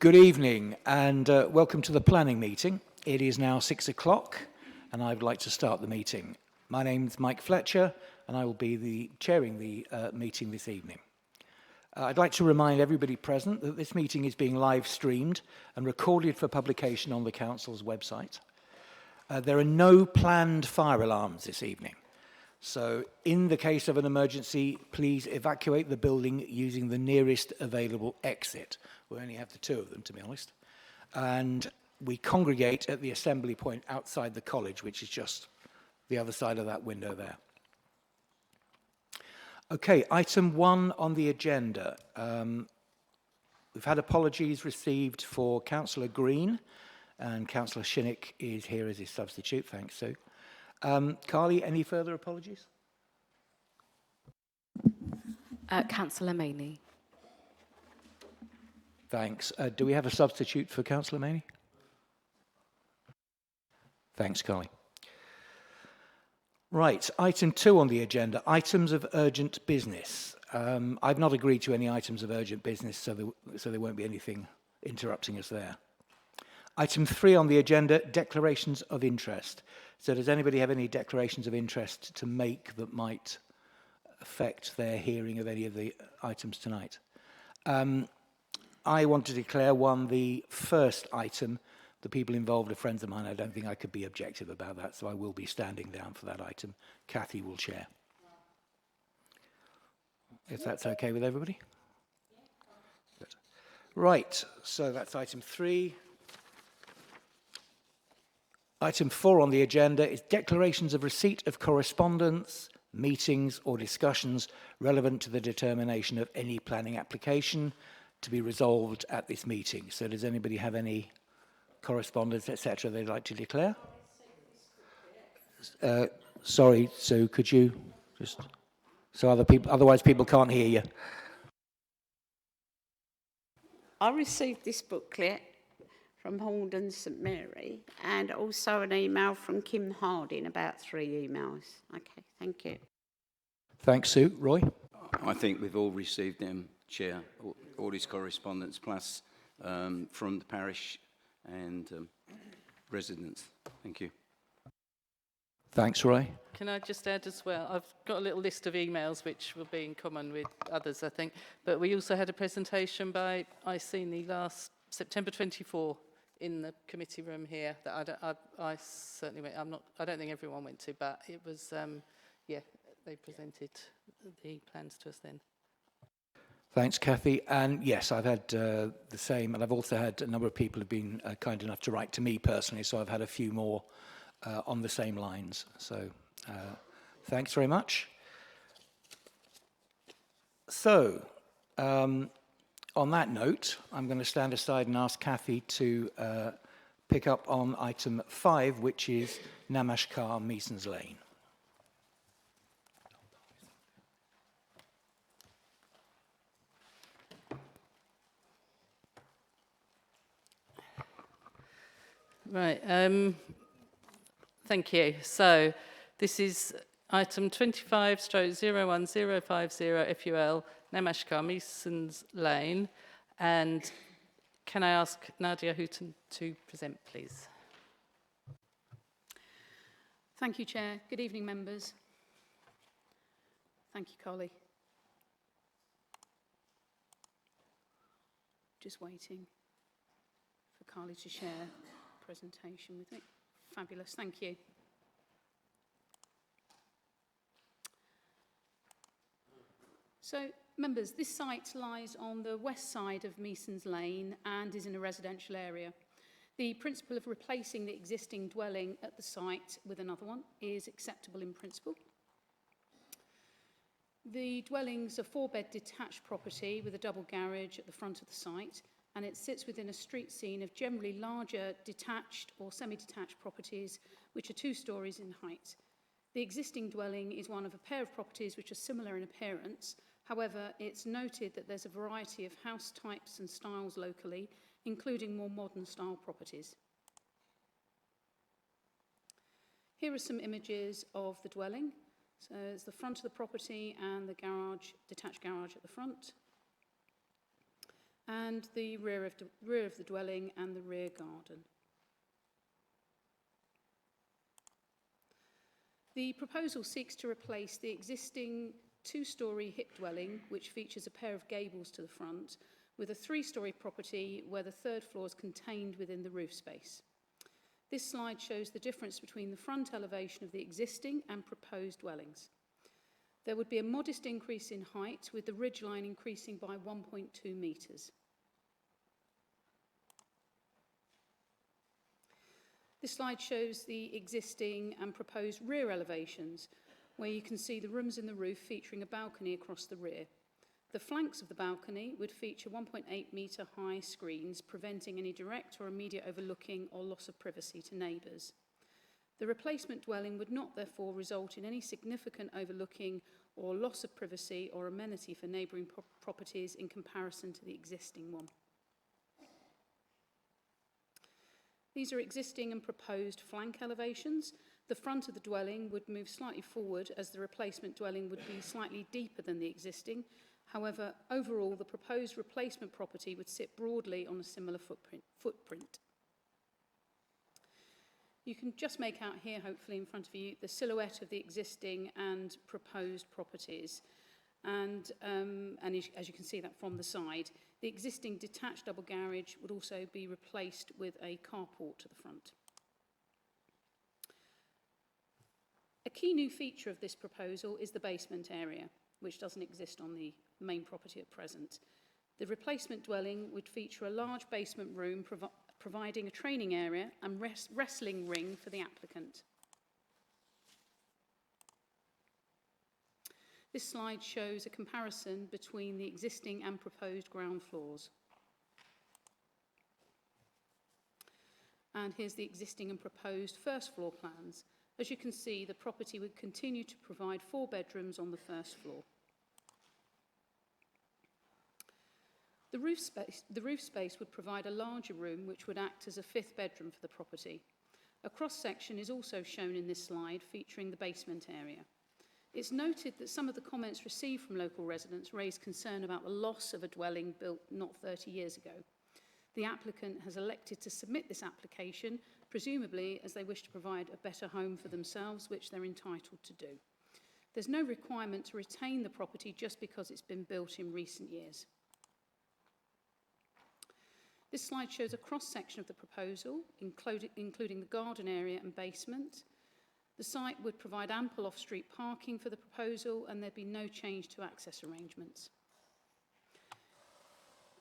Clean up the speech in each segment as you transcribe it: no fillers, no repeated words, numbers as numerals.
Good evening and welcome to the planning meeting. It is now 6 o'clock and I would like to start the meeting. My name is Mike Fletcher and I will be chairing the meeting this evening. I'd like to remind everybody present that this meeting is being live streamed and recorded for publication on the Council's website. There are no planned fire alarms this evening. So in the case of an emergency, please evacuate the building using the nearest available exit. We only have the two of them, to be honest. And we congregate at the assembly point outside the college, which is just the other side of that window there. Okay, item 1 on the agenda. We've had apologies received for Councillor Green, and Councillor Shinnick is here as his substitute. Thanks, Sue. Carly, any further apologies? Councillor Maney. Thanks. Do we have a substitute for Councillor Maney? Thanks, Carly. Right, item 2 on the agenda, items of urgent business. I've not agreed to any items of urgent business, so there won't be anything interrupting us there. Item 3 on the agenda, declarations of interest. So does anybody have any declarations of interest to make that might affect their hearing of any of the items tonight? I want to declare one, the first item. The people involved are friends of mine. I don't think I could be objective about that, so I will be standing down for that item. Kathy will chair. If that's okay with everybody? Good. Right, so that's item 3. Item 4 on the agenda is declarations of receipt of correspondence, meetings or discussions relevant to the determination of any planning application to be resolved at this meeting. So does anybody have any correspondence, etc. they'd like to declare? Sorry, Sue, could you just, so other people, otherwise people can't hear you. I received this booklet from Haldon St Mary and also an email from Kim Harding, about 3 emails. Okay, thank you. Thanks, Sue. Roy? I think we've all received them, Chair, all his correspondence, plus from the parish and residents. Thank you. Thanks, Roy. Can I just add as well, I've got a little list of emails which will be in common with others, I think, but we also had a presentation by Iceni last September 24 in the committee room here that I certainly went, I don't think everyone went to, but it was, yeah, they presented the plans to us then. Thanks, Kathy. And yes, I've had the same, and I've also had a number of people who've been kind enough to write to me personally, so I've had a few more on the same lines. So thanks very much. So on that note, I'm going to stand aside and ask Kathy to pick up on item 5, which is Namashkar Measons Lane. Right, thank you. So this is item 25/01050 FUL, Namashkar Measons Lane. And can I ask Nadia Hooton to present, please? Thank you, Chair. Good evening, members. Thank you, Carly. Just waiting for Carly to share presentation with me. Fabulous, thank you. So, members, this site lies on the west side of Measons Lane and is in a residential area. The principle of replacing the existing dwelling at the site with another one is acceptable in principle. The dwelling's a 4-bed detached property with a double garage at the front of the site, and it sits within a street scene of generally larger detached or semi-detached properties which are 2 stories in height. The existing dwelling is one of a pair of properties which are similar in appearance. However, it's noted that there's a variety of house types and styles locally, including more modern style properties. Here are some images of the dwelling. So it's the front of the property and the garage, detached garage at the front. And and the rear of the dwelling and the rear garden. The proposal seeks to replace the existing two-storey hip dwelling, which features a pair of gables to the front, with a three-storey property where the third floor is contained within the roof space. This slide shows the difference between the front elevation of the existing and proposed dwellings. There would be a modest increase in height, with the ridgeline increasing by 1.2 metres. This slide shows the existing and proposed rear elevations, where you can see the rooms in the roof featuring a balcony across the rear. The flanks of the balcony would feature 1.8 metre high screens, preventing any direct or immediate overlooking or loss of privacy to neighbours. The replacement dwelling would not therefore result in any significant overlooking or loss of privacy or amenity for neighbouring properties in comparison to the existing one. These are existing and proposed flank elevations. The front of the dwelling would move slightly forward as the replacement dwelling would be slightly deeper than the existing. However, overall, the proposed replacement property would sit broadly on a similar footprint. You can just make out here, hopefully in front of you, the silhouette of the existing and proposed properties. And as you can see that from the side, the existing detached double garage would also be replaced with a carport to the front. A key new feature of this proposal is the basement area, which doesn't exist on the main property at present. The replacement dwelling would feature a large basement room providing a training area and wrestling ring for the applicant. This slide shows a comparison between the existing and proposed ground floors. And here's the existing and proposed first floor plans. As you can see, the property would continue to provide 4 bedrooms on the first floor. The roof space would provide a larger room which would act as a 5th bedroom for the property. A cross-section is also shown in this slide featuring the basement area. It's noted that some of the comments received from local residents raised concern about the loss of a dwelling built not 30 years ago. The applicant has elected to submit this application, presumably as they wish to provide a better home for themselves, which they're entitled to do. There's no requirement to retain the property just because it's been built in recent years. This slide shows a cross-section of the proposal, including the garden area and basement. The site would provide ample off-street parking for the proposal, and there'd be no change to access arrangements.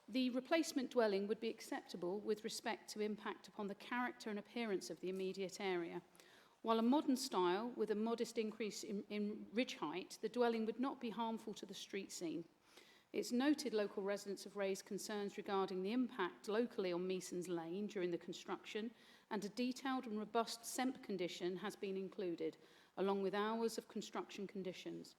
The replacement dwelling would be acceptable with respect to impact upon the character and appearance of the immediate area. While a modern style with a modest increase in ridge height, the dwelling would not be harmful to the street scene. It's noted local residents have raised concerns regarding the impact locally on Measons Lane during the construction, and a detailed and robust SEMP condition has been included, along with hours of construction conditions.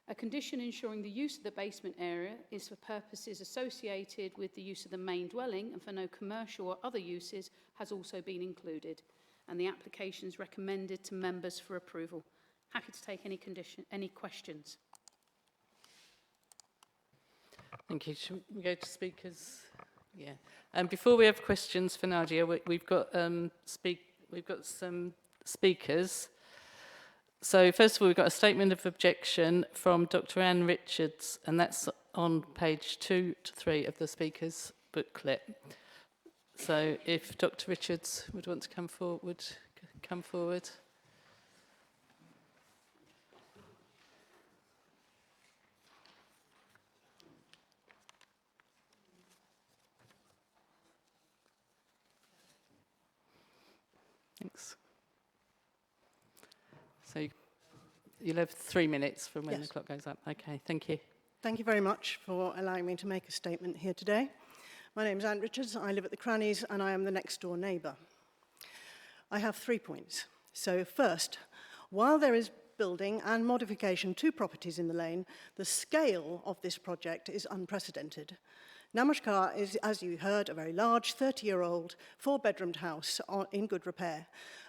A condition ensuring the use of the basement area is for purposes associated with the use of the main dwelling and for no commercial or other uses has also been included, and the application is recommended to members for approval. Happy to take any questions. Thank you. Should we go to speakers? Yeah. And before we have questions for Nadia, we've got some speakers. So first of all, we've got a statement of objection from Dr. Anne Richards, and that's on page 2 to 3 of the speakers booklet. So if Dr. Richards would want to come forward. Thanks. So you'll have 3 minutes from when the clock goes up. Okay, thank you. Thank you very much for allowing me to make a statement here today. My name is Anne Richards, I live at the Crannies, and I am the next door neighbour. I have 3 points. So first, while there is building and modification to properties in the lane, the scale of this project is unprecedented. Namaskar is, as you heard, a very large 30-year-old, 4-bedroomed house in good repair.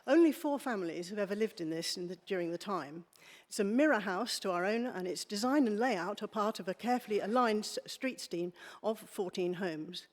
Only 4 families have ever lived in this during the time. It's a mirror house to our own, and its design and layout are part of a carefully aligned street scheme of 14 homes.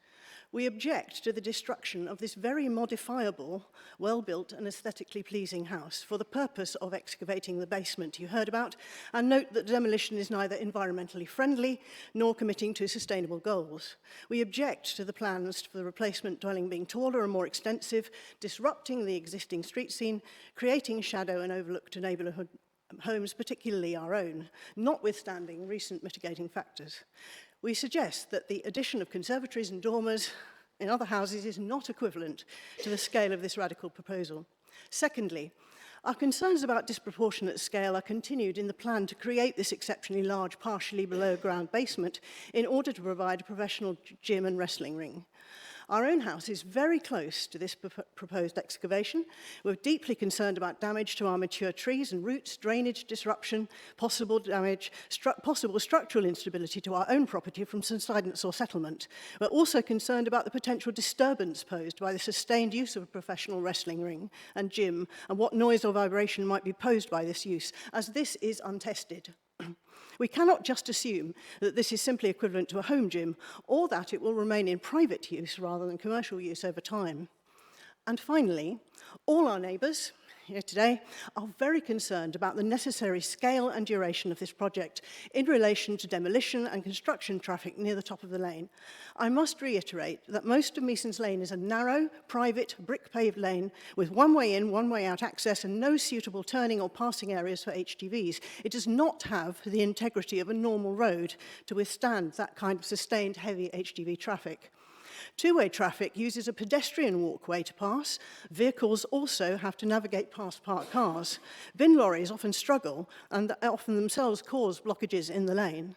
We object to the destruction of this very modifiable, well-built and aesthetically pleasing house for the purpose of excavating the basement you heard about, and note that demolition is neither environmentally friendly nor committing to sustainable goals. We object to the plans for the replacement dwelling being taller and more extensive, disrupting the existing street scene, creating shadow and overlook to neighbourhood homes, particularly our own, notwithstanding recent mitigating factors. We suggest that the addition of conservatories and dormers in other houses is not equivalent to the scale of this radical proposal. Secondly, our concerns about disproportionate scale are continued in the plan to create this exceptionally large, partially below ground basement in order to provide a professional gym and wrestling ring. Our own house is very close to this proposed excavation. We're deeply concerned about damage to our mature trees and roots, drainage disruption, possible damage, possible structural instability to our own property from subsidence or settlement. We're also concerned about the potential disturbance posed by the sustained use of a professional wrestling ring and gym, and what noise or vibration might be posed by this use, as this is untested. We cannot just assume that this is simply equivalent to a home gym, or that it will remain in private use rather than commercial use over time. And finally, all our neighbours here today are very concerned about the necessary scale and duration of this project in relation to demolition and construction traffic near the top of the lane. I must reiterate that most of Measons Lane is a narrow, private, brick-paved lane with one-way in, one-way out access and no suitable turning or passing areas for HGVs. It does not have the integrity of a normal road to withstand that kind of sustained heavy HGV traffic. Two-way traffic uses a pedestrian walkway to pass. Vehicles also have to navigate past parked cars. Bin lorries often struggle and often themselves cause blockages in the lane.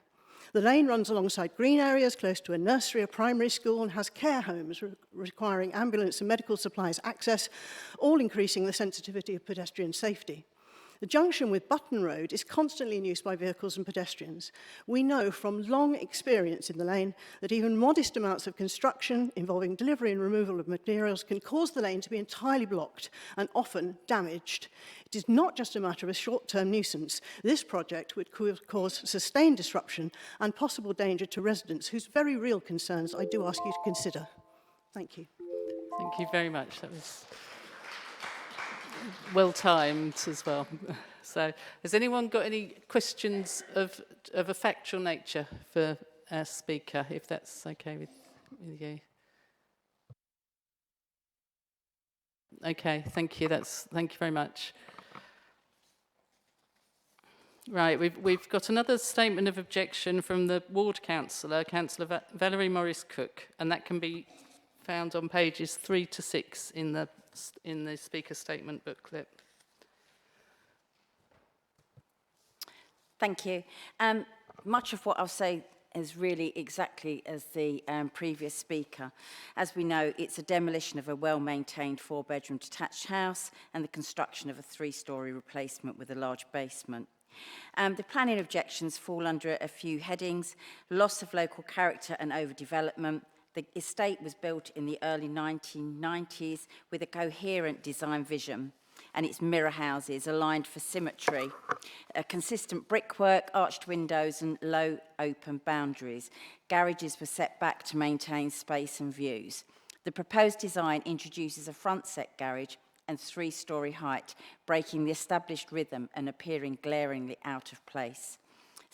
The lane runs alongside green areas close to a nursery, a primary school, and has care homes requiring ambulance and medical supplies access, all increasing the sensitivity of pedestrian safety. The junction with Button Road is constantly in use by vehicles and pedestrians. We know from long experience in the lane that even modest amounts of construction involving delivery and removal of materials can cause the lane to be entirely blocked and often damaged. It is not just a matter of a short-term nuisance. This project would cause sustained disruption and possible danger to residents whose very real concerns I do ask you to consider. Thank you. Thank you very much. That was well timed as well. So, has anyone got any questions of a factual nature for our speaker, if that's okay with you? Okay, thank you. Thank you very much. Right, we've got another statement of objection from the ward councillor, Councillor Valerie Morris-Cook, and that can be found on pages 3 to 6 in the speaker statement booklet. Thank you. Much of what I'll say is really exactly as the previous speaker. As we know, it's a demolition of a well-maintained 4-bedroom detached house and the construction of a 3-storey replacement with a large basement. The planning objections fall under a few headings: loss of local character and overdevelopment. The estate was built in the early 1990s with a coherent design vision, and its mirror houses aligned for symmetry, a consistent brickwork, arched windows and low open boundaries. Garages were set back to maintain space and views. The proposed design introduces a front set garage and 3-storey height, breaking the established rhythm and appearing glaringly out of place.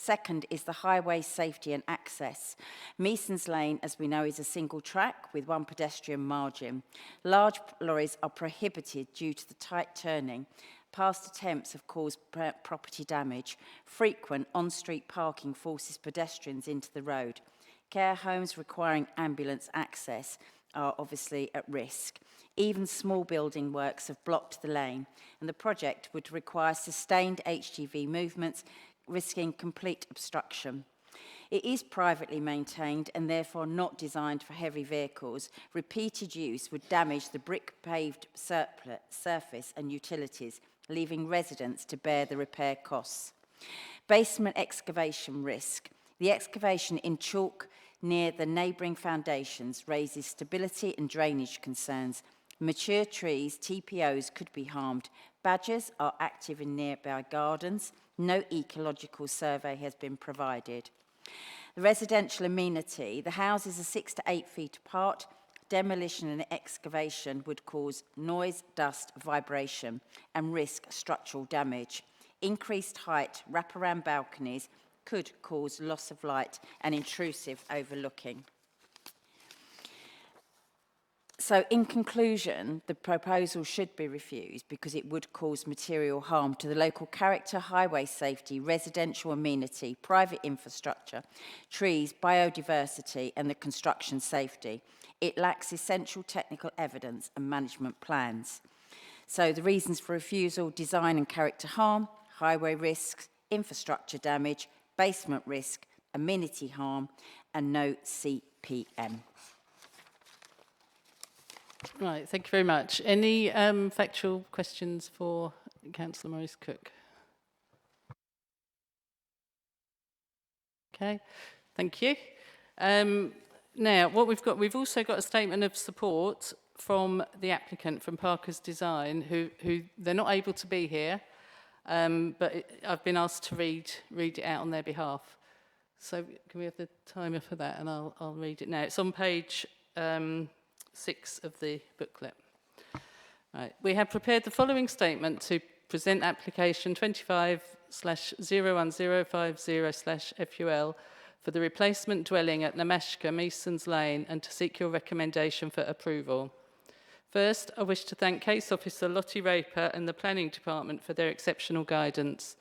Second is the highway safety and access. Measons Lane, as we know, is a single track with one pedestrian margin. Large lorries are prohibited due to the tight turning. Past attempts have caused property damage. Frequent on-street parking forces pedestrians into the road. Care homes requiring ambulance access are obviously at risk. Even small building works have blocked the lane, and the project would require sustained HGV movements, risking complete obstruction. It is privately maintained and therefore not designed for heavy vehicles. Repeated use would damage the brick-paved surface and utilities, leaving residents to bear the repair costs. Basement excavation risk. The excavation in chalk near the neighbouring foundations raises stability and drainage concerns. Mature trees, TPOs, could be harmed. Badgers are active in nearby gardens. No ecological survey has been provided. The residential amenity. The houses are 6 to 8 feet apart. Demolition and excavation would cause noise, dust, vibration, and risk structural damage. Increased height, wraparound balconies could cause loss of light and intrusive overlooking. So, in conclusion, the proposal should be refused because it would cause material harm to the local character, highway safety, residential amenity, private infrastructure, trees, biodiversity, and the construction safety. It lacks essential technical evidence and management plans. So, the reasons for refusal: design and character harm, highway risks, infrastructure damage, basement risk, amenity harm, and no CPM. Right, thank you very much. Any factual questions for Councillor Morris-Cook? Okay, thank you. Now, what we've also got a statement of support from the applicant, from Parker's Design, who they're not able to be here, but I've been asked to read it out on their behalf. So can we have the timer for that, and I'll read it now. It's on page 6 of the booklet. Right. We have prepared the following statement to present application 25/01050/FUL for the replacement dwelling at Namashka, Masons Lane, and to seek your recommendation for approval. First, I wish to thank Case Officer Lottie Raper and the Planning Department for their exceptional guidance.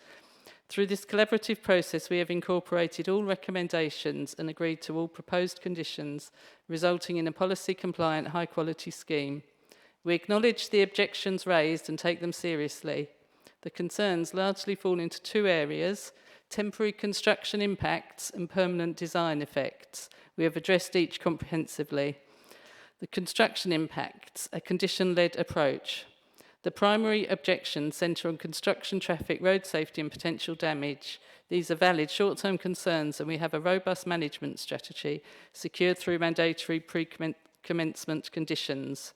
Through this collaborative process, we have incorporated all recommendations and agreed to all proposed conditions, resulting in a policy-compliant, high-quality scheme. We acknowledge the objections raised and take them seriously. The concerns largely fall into 2 areas: temporary construction impacts and permanent design effects. We have addressed each comprehensively. The construction impacts, a condition-led approach. The primary objections centre on construction, traffic, road safety and potential damage. These are valid short-term concerns, and we have a robust management strategy secured through mandatory pre-commencement conditions.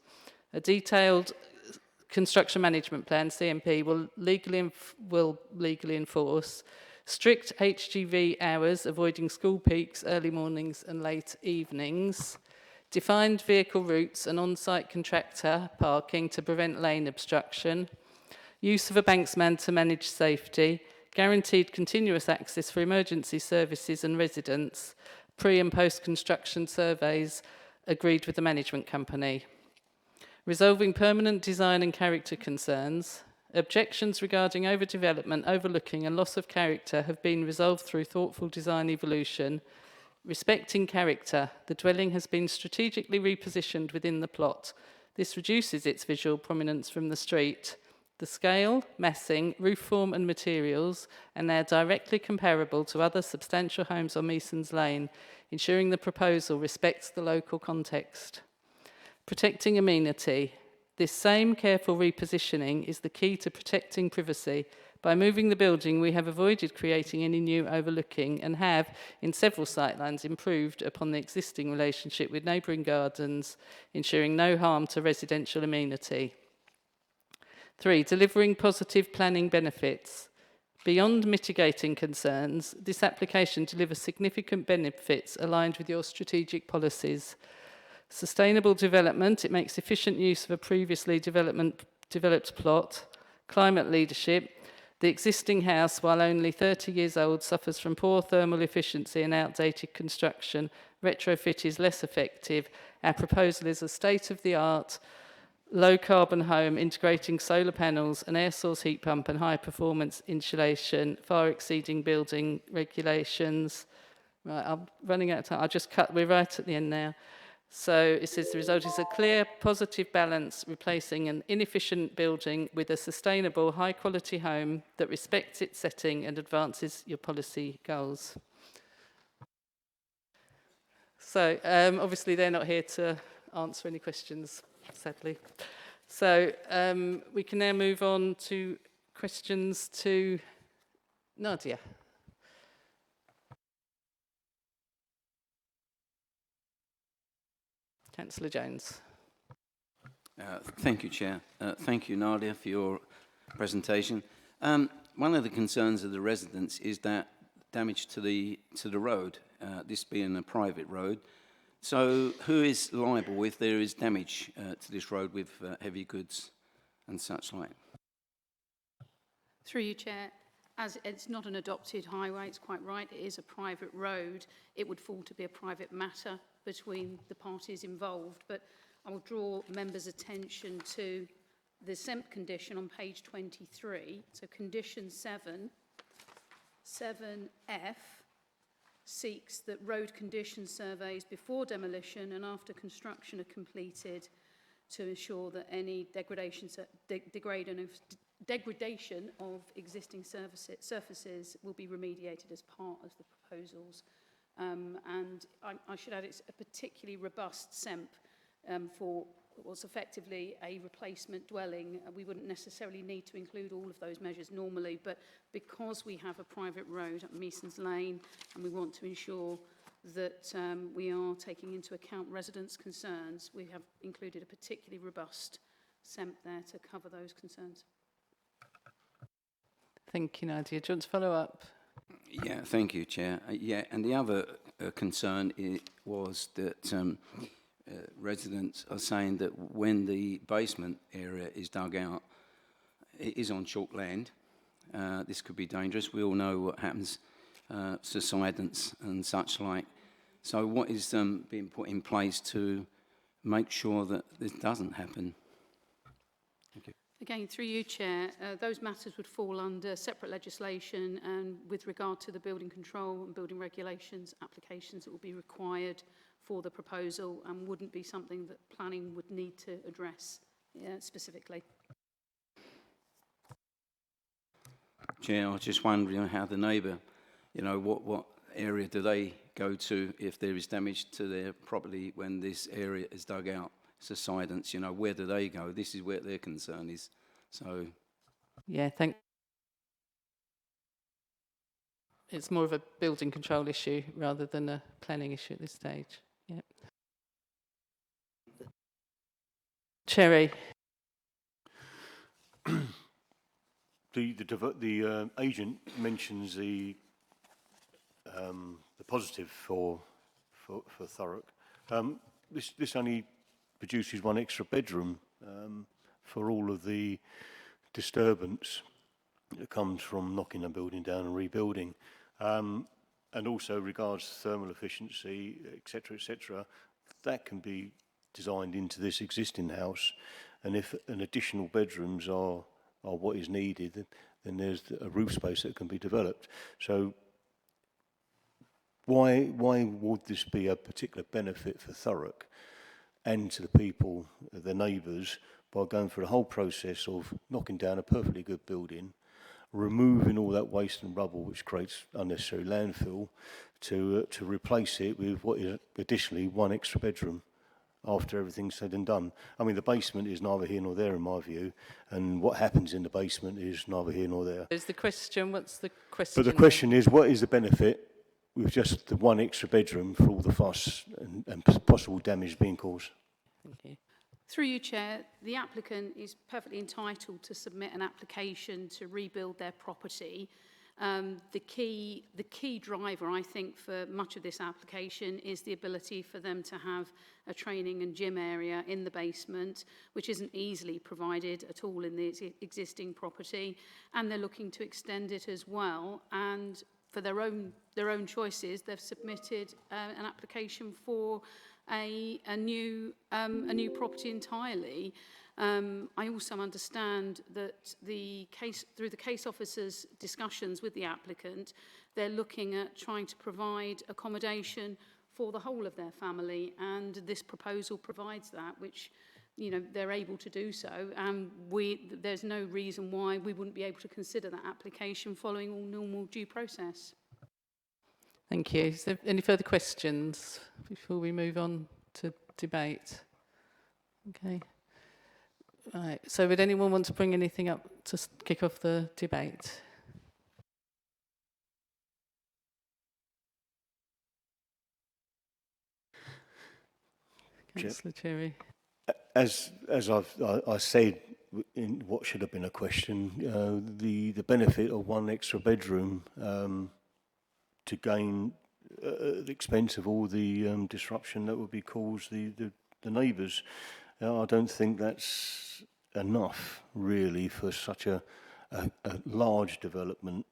A detailed construction management plan, CMP, will legally enforce strict HGV hours, avoiding school peaks, early mornings and late evenings. Defined vehicle routes and on-site contractor parking to prevent lane obstruction, use of a banksman to manage safety, guaranteed continuous access for emergency services and residents, pre- and post-construction surveys agreed with the management company. Resolving permanent design and character concerns. Objections regarding overdevelopment, overlooking and loss of character have been resolved through thoughtful design evolution. Respecting character, the dwelling has been strategically repositioned within the plot. This reduces its visual prominence from the street. The scale, massing, roof form and materials are now directly comparable to other substantial homes on Masons Lane, ensuring the proposal respects the local context. Protecting amenity. This same careful repositioning is the key to protecting privacy. By moving the building, we have avoided creating any new overlooking and have, in several sightlines, improved upon the existing relationship with neighbouring gardens, ensuring no harm to residential amenity. 3, delivering positive planning benefits. Beyond mitigating concerns, this application delivers significant benefits aligned with your strategic policies. Sustainable development, it makes efficient use of a previously developed plot. Climate leadership, the existing house, while only 30 years old, suffers from poor thermal efficiency and outdated construction. Retrofit is less effective. Our proposal is a state-of-the-art, low-carbon home integrating solar panels, an air source heat pump and high-performance insulation, far exceeding building regulations. Right, I'm running out of time. I'll just cut. We're right at the end now. So it says the result is a clear, positive balance, replacing an inefficient building with a sustainable, high-quality home that respects its setting and advances your policy goals. So obviously they're not here to answer any questions, sadly. So we can now move on to Questions to Nadia? Councillor Jones. Thank you, Chair. Thank you, Nadia, for your presentation. One of the concerns of the residents is that damage to the road, this being a private road. So who is liable if there is damage to this road with heavy goods and such like? Through you, Chair, as it's not an adopted highway, it's quite right, it is a private road. It would fall to be a private matter between the parties involved, but I will draw members' attention to the SEMP condition on page 23. So condition 7F, seeks that road condition surveys before demolition and after construction are completed to ensure that any degradation of existing surfaces will be remediated as part of the proposals. And I should add, it's a particularly robust SEMP for what's effectively a replacement dwelling. We wouldn't necessarily need to include all of those measures normally, but because we have a private road at Measons Lane and we want to ensure that we are taking into account residents' concerns, we have included a particularly robust SEMP there to cover those concerns. Thank you, Nadia. Do you want to follow up? Yeah, thank you, Chair. Yeah, and the other concern was that residents are saying that when the basement area is dug out, it is on chalk land. This could be dangerous. We all know what happens to subsidence and such like. So what is being put in place to make sure that this doesn't happen? Thank you. Again, through you, Chair, those matters would fall under separate legislation, and with regard to the building control and building regulations applications that will be required for the proposal and wouldn't be something that planning would need to address specifically. Chair, I was just wondering how the neighbour, what area do they go to if there is damage to their property when this area is dug out? Subsidence, where do they go? This is where their concern is. So, Yeah, it's more of a building control issue rather than a planning issue at this stage. Yeah. Cherry. The agent mentions the positive for Thurrock. This only produces one extra bedroom for all of the disturbance that comes from knocking a building down and rebuilding, and also regards thermal efficiency, etc., that can be designed into this existing house, and if an additional bedrooms are what is needed, then there's a roof space that can be developed. So why would this be a particular benefit for Thurrock and to the people, the neighbours, by going through the whole process of knocking down a perfectly good building, removing all that waste and rubble which creates unnecessary landfill, to replace it with what is additionally one extra bedroom after everything's said and done? I mean, the basement is neither here nor there in my view, and what happens in the basement is neither here nor there. Is the question, what's the question? But the question is, what is the benefit with just the one extra bedroom for all the fuss and possible damage being caused? Thank you. Through you, Chair, the applicant is perfectly entitled to submit an application to rebuild their property. The key driver, I think, for much of this application is the ability for them to have a training and gym area in the basement, which isn't easily provided at all in the existing property, and they're looking to extend it as well. And for their own choices, they've submitted an application for a new property entirely. I also understand that through the case officer's discussions with the applicant, they're looking at trying to provide accommodation for the whole of their family, and this proposal provides that, which they're able to do so, and there's no reason why we wouldn't be able to consider that application following all normal due process. Thank you. Is there any further questions before we move on to debate? Okay. Right, so would anyone want to bring anything up to kick off the debate? Chair. Councillor Cherry. As I said in what should have been a question, the benefit of one extra bedroom to gain at the expense of all the disruption that would be caused the neighbours. I don't think that's enough really for such a large development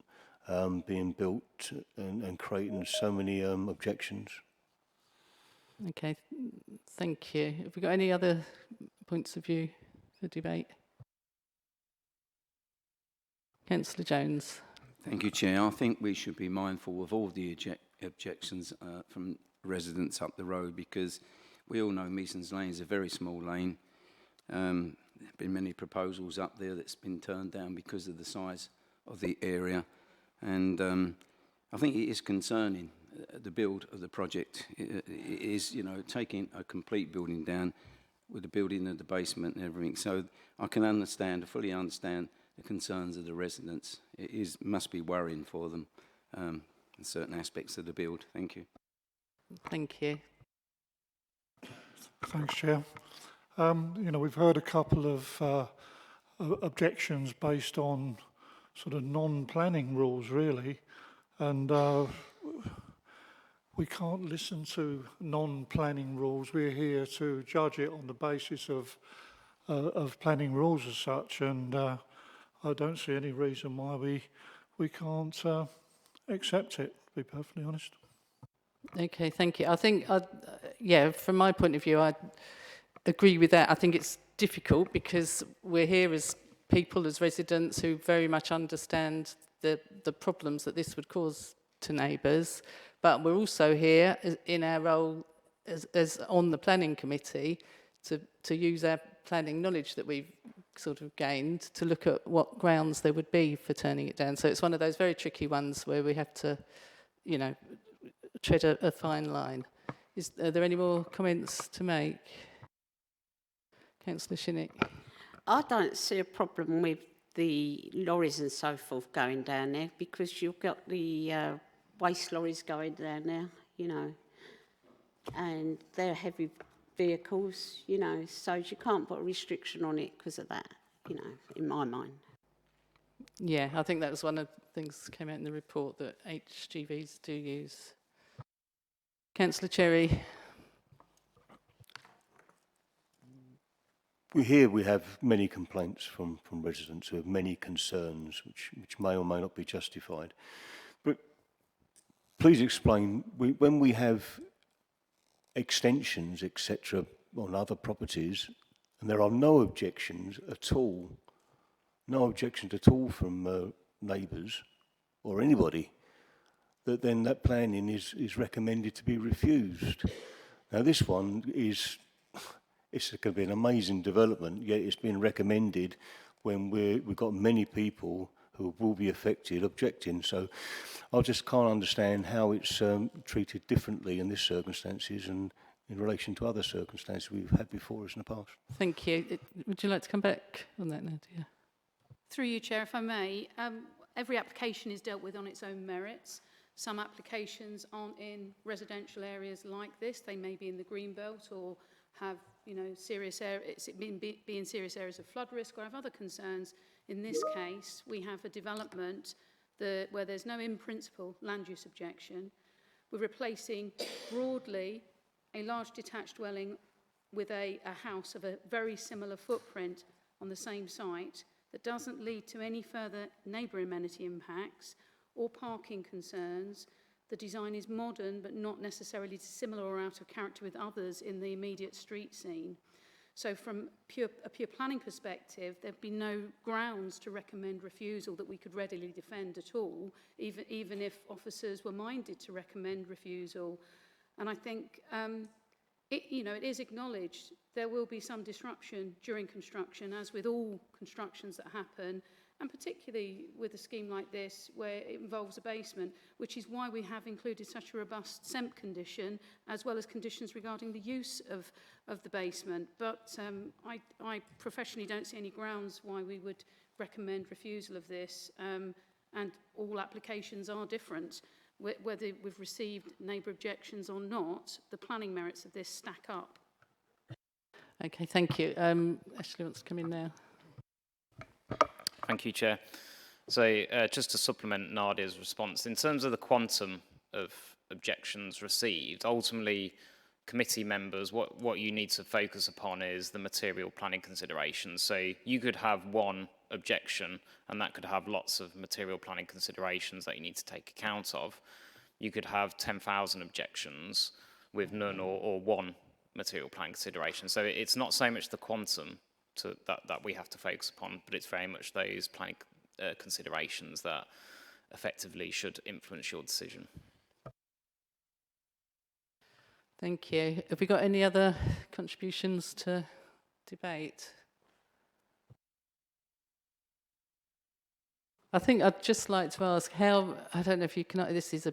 being built and creating so many objections. Okay, thank you. Have we got any other points of view for debate? Councillor Jones. Thank you, Chair. I think we should be mindful of all the objections from residents up the road, because we all know Measons Lane is a very small lane. There have been many proposals up there that's been turned down because of the size of the area. And I think it is concerning, the build of the project. It is, you know, taking a complete building down with the building of the basement and everything. So I can understand, fully understand the concerns of the residents. It must be worrying for them in certain aspects of the build. Thank you. Thank you. Thanks, Chair. You know, we've heard a couple of objections based on sort of non-planning rules, really, and we can't listen to non-planning rules. We're here to judge it on the basis of planning rules as such, and I don't see any reason why we can't accept it, to be perfectly honest. Okay, thank you. I think, yeah, from my point of view, I agree with that. I think it's difficult because we're here as people, as residents who very much understand the problems that this would cause to neighbours, but we're also here in our role as on the planning committee to use our planning knowledge that we've sort of gained to look at what grounds there would be for turning it down. So it's one of those very tricky ones where we have to, you know, tread a fine line. Are there any more comments to make? Councillor Shinnick. I don't see a problem with the lorries and so forth going down there, because you've got the waste lorries going down there, you know, and they're heavy vehicles, you know, so you can't put a restriction on it because of that, you know, in my mind. Yeah, I think that was one of the things that came out in the report, that HGVs do use. Councillor Cherry. We have many complaints from residents who have many concerns which may or may not be justified. But please explain, when we have extensions, etc., on other properties, and there are no objections at all from neighbours or anybody, then that planning is recommended to be refused. Now this one it's going to be an amazing development, yet it's been recommended when we've got many people who will be affected objecting. So I just can't understand how it's treated differently in this circumstances and in relation to other circumstances we've had before us in the past. Thank you. Would you like to come back on that, Nadia? Through you, Chair, if I may, every application is dealt with on its own merits. Some applications aren't in residential areas like this. They may be in the Greenbelt or have, you know, serious areas, be in serious areas of flood risk or have other concerns. In this case, we have a development where there's no in principle land use objection. We're replacing broadly a large detached dwelling with a house of a very similar footprint on the same site that doesn't lead to any further neighbour amenity impacts or parking concerns. The design is modern, but not necessarily dissimilar or out of character with others in the immediate street scene. So from a pure planning perspective, there'd be no grounds to recommend refusal that we could readily defend at all, even if officers were minded to recommend refusal. And I think, it is acknowledged there will be some disruption during construction, as with all constructions that happen, and particularly with a scheme like this where it involves a basement, which is why we have included such a robust SEMP condition, as well as conditions regarding the use of the basement. But I professionally don't see any grounds why we would recommend refusal of this, and all applications are different. Whether we've received neighbour objections or not, the planning merits of this stack up. Okay, thank you. Ashley wants to come in now. Thank you, Chair. So just to supplement Nadia's response, in terms of the quantum of objections received, ultimately committee members, what you need to focus upon is the material planning considerations. So you could have one objection and that could have lots of material planning considerations that you need to take account of. You could have 10,000 objections with none or one material planning consideration. So it's not so much the quantum that we have to focus upon, but it's very much those planning considerations that effectively should influence your decision. Thank you. Have we got any other contributions to debate? I think I'd just like to ask how, I don't know if you can, this is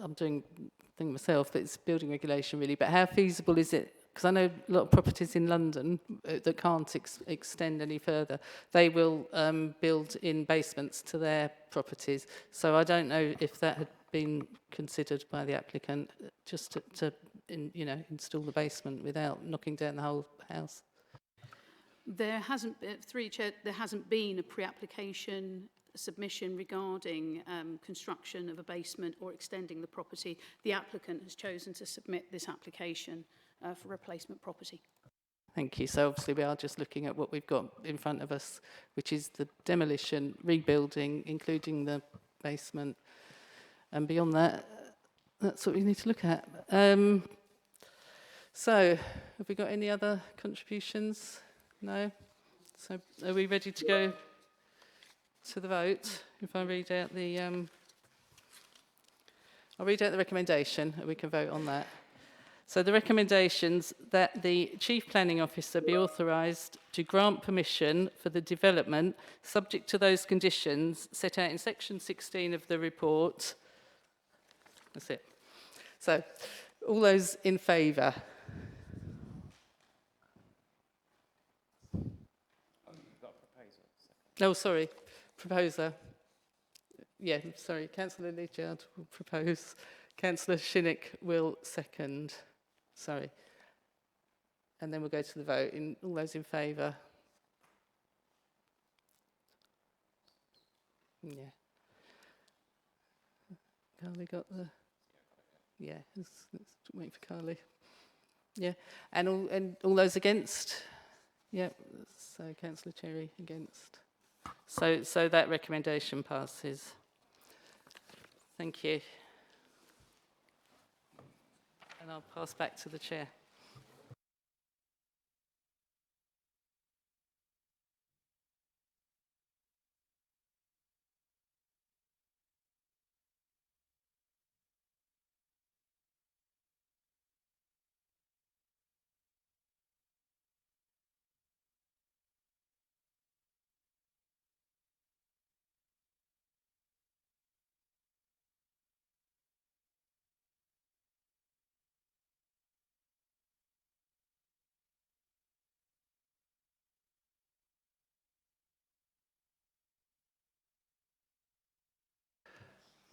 I'm doing a thing myself, but it's building regulation really, but how feasible is it? Because I know a lot of properties in London that can't extend any further, they will build in basements to their properties. So I don't know if that had been considered by the applicant, just to install the basement without knocking down the whole house. There hasn't, there hasn't been a pre-application submission regarding construction of a basement or extending the property. The applicant has chosen to submit this application for replacement property. Thank you. So obviously we are just looking at what we've got in front of us, which is the demolition, rebuilding, including the basement. And beyond that, that's what we need to look at. So have we got any other contributions? No? So are we ready to go to the vote? If I read out the... I'll read out the recommendation and we can vote on that. So the recommendations that the Chief Planning Officer be authorised to grant permission for the development subject to those conditions set out in section 16 of the report. That's it. So all those in favour? Oh, sorry, proposer. Yeah, sorry, Councillor Leachard will propose. Councillor Shinnick will second. Sorry. And then we'll go to the vote. All those in favour? Yeah. Carly got the... Yeah, let's wait for Carly. Yeah, and all those against? Yeah, so Councillor Cherry against. So that recommendation passes. Thank you. And I'll pass back to the Chair.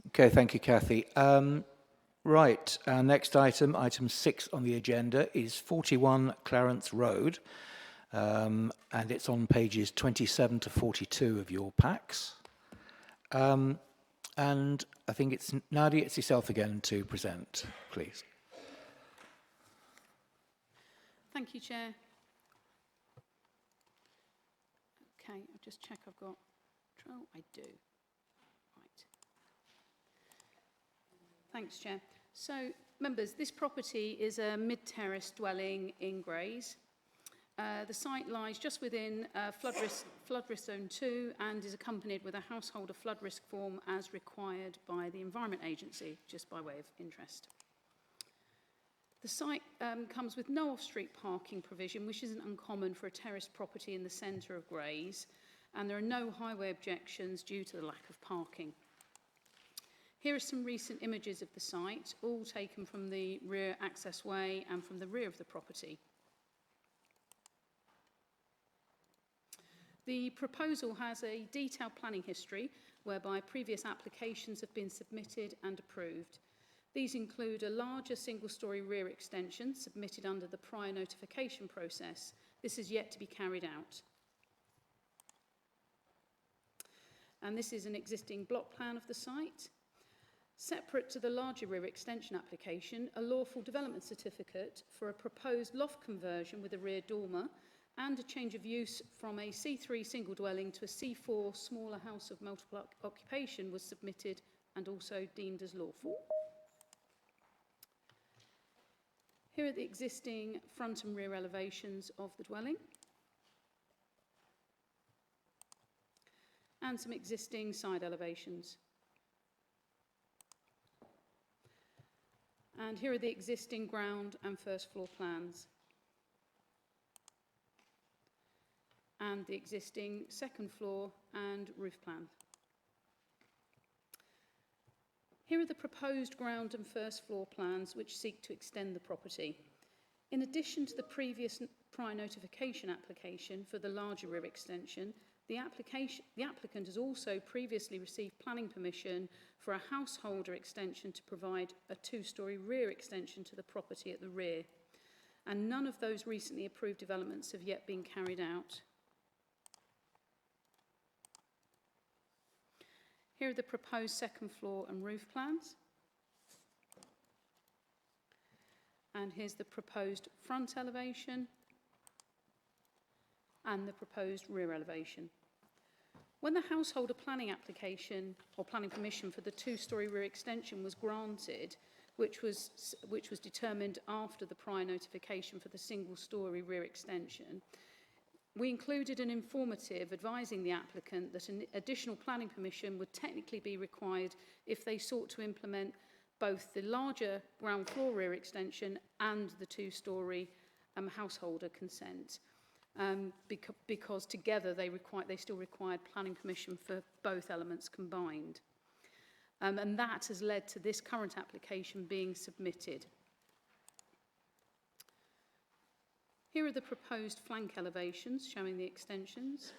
Okay, thank you, Kathy. Right, our next item, item 6 on the agenda, is 41 Clarence Road, and it's on pages 27 to 42 of your packs. And I think it's Nadia, it's yourself again to present, please. Thank you, Chair. Okay, I'll just check I've got control. I do. Right. Thanks, Chair. So, members, this property is a mid-terrace dwelling in Grays. The site lies just within flood risk zone 2 and is accompanied with a householder flood risk form as required by the Environment Agency, just by way of interest. The site comes with no off-street parking provision, which isn't uncommon for a terraced property in the centre of Grays. and there are no highway objections due to the lack of parking. Here are some recent images of the site, all taken from the rear access way and from the rear of the property. The proposal has a detailed planning history whereby previous applications have been submitted and approved. These include a larger single-storey rear extension submitted under the prior notification process. This is yet to be carried out. And this is an existing block plan of the site. Separate to the larger rear extension application, a lawful development certificate for a proposed loft conversion with a rear dormer and a change of use from a C3 single dwelling to a C4 smaller house of multiple occupation was submitted and also deemed as lawful. Here are the existing front and rear elevations of the dwelling and some existing side elevations. And here are the existing ground and first floor plans. And the existing second floor and roof plan. Here are the proposed ground and first floor plans which seek to extend the property. In addition to the previous prior notification application for the larger rear extension, the applicant has also previously received planning permission for a householder extension to provide a two-storey rear extension to the property at the rear. And none of those recently approved developments have yet been carried out. Here are the proposed second floor and roof plans. And here's the proposed front elevation and the proposed rear elevation. When the householder planning application or planning permission for the two-storey rear extension was granted, which was determined after the prior notification for the single-storey rear extension, we included an informative advising the applicant that an additional planning permission would technically be required if they sought to implement both the larger ground floor rear extension and the two-storey householder consent. Because together they still required planning permission for both elements combined. And that has led to this current application being submitted. Here are the proposed flank elevations showing the extensions.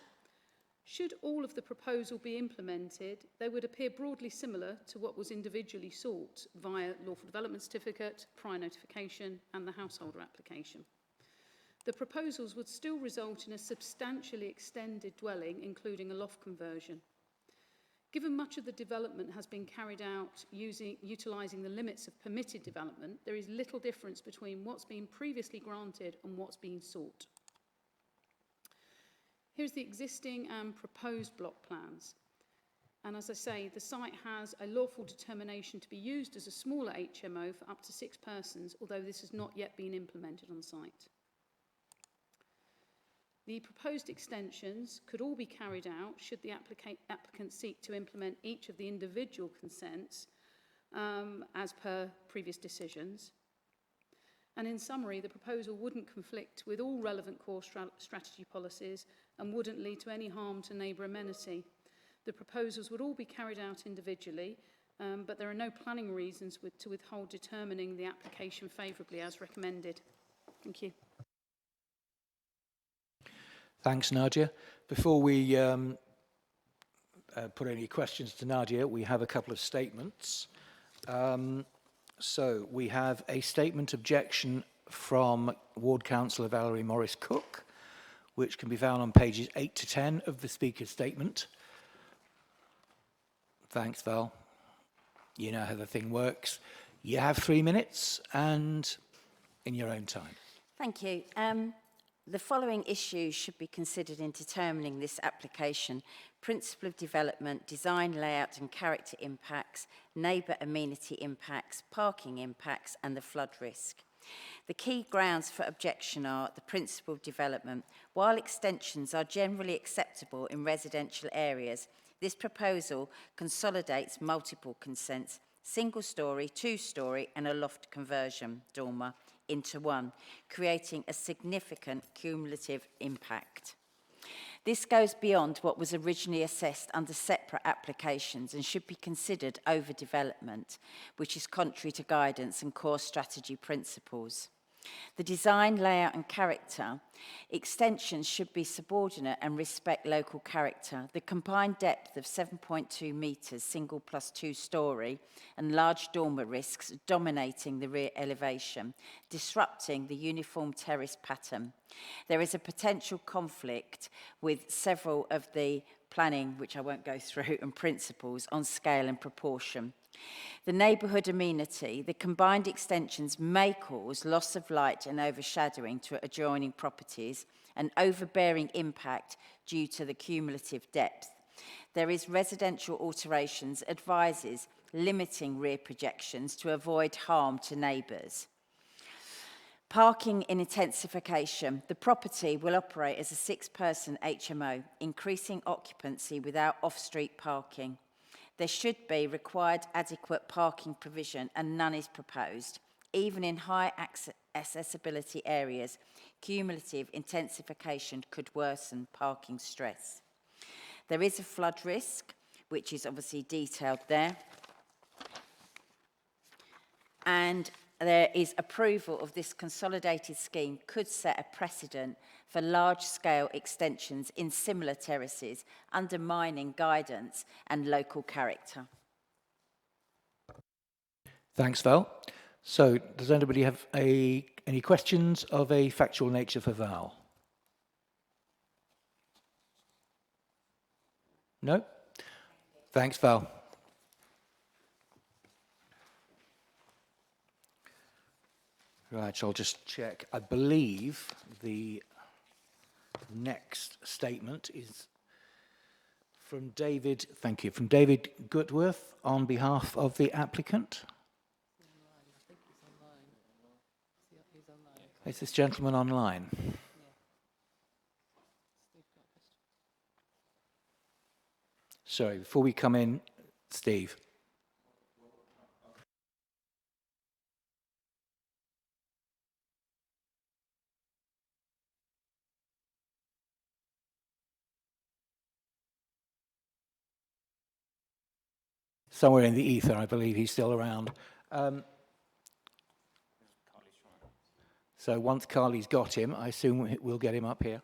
Should all of the proposal be implemented, they would appear broadly similar to what was individually sought via lawful development certificate, prior notification, and the householder application. The proposals would still result in a substantially extended dwelling, including a loft conversion. Given much of the development has been carried out utilising the limits of permitted development, there is little difference between what's been previously granted and what's been sought. Here's the existing and proposed block plans. And as I say, the site has a lawful determination to be used as a smaller HMO for up to 6 persons, although this has not yet been implemented on site. The proposed extensions could all be carried out should the applicant seek to implement each of the individual consents as per previous decisions. And in summary, the proposal wouldn't conflict with all relevant core strategy policies and wouldn't lead to any harm to neighbour amenity. The proposals would all be carried out individually, but there are no planning reasons to withhold determining the application favourably as recommended. Thank you. Thanks, Nadia. Before we put any questions to Nadia, we have a couple of statements. So we have a statement objection from Ward Councillor Valerie Morris-Cook, which can be found on pages 8 to 10 of the Speaker's statement. Thanks, Val. You know how the thing works. You have 3 minutes and in your own time. Thank you. The following issues should be considered in determining this application: principle of development, design, layout and character impacts, neighbour amenity impacts, parking impacts and the flood risk. The key grounds for objection are the principle of development. While extensions are generally acceptable in residential areas, this proposal consolidates multiple consents, single-storey, two-storey and a loft conversion dormer into one, creating a significant cumulative impact. This goes beyond what was originally assessed under separate applications and should be considered overdevelopment, which is contrary to guidance and core strategy principles. The design, layout and character extensions should be subordinate and respect local character. The combined depth of 7.2 metres, single plus 2-storey, and large dormer risks dominating the rear elevation, disrupting the uniform terrace pattern. There is a potential conflict with several of the planning, which I won't go through, and principles on scale and proportion. The neighbourhood amenity, the combined extensions may cause loss of light and overshadowing to adjoining properties and overbearing impact due to the cumulative depth. There is residential alterations advises limiting rear projections to avoid harm to neighbours. Parking in intensification. The property will operate as a 6-person HMO, increasing occupancy without off-street parking. There should be required adequate parking provision and none is proposed. Even in high accessibility areas, cumulative intensification could worsen parking stress. There is a flood risk, which is obviously detailed there. And there is approval of this consolidated scheme could set a precedent for large-scale extensions in similar terraces, undermining guidance and local character. Thanks, Val. So, does anybody have any questions of a factual nature for Val? No? Thanks, Val. Right, so I'll just check. I believe the next statement is from David, thank you, from David Goodworth on behalf of the applicant. Is this gentleman online? Sorry, before we come in, Steve. Somewhere in the ether, I believe he's still around. So once Carly's got him, I assume we'll get him up here.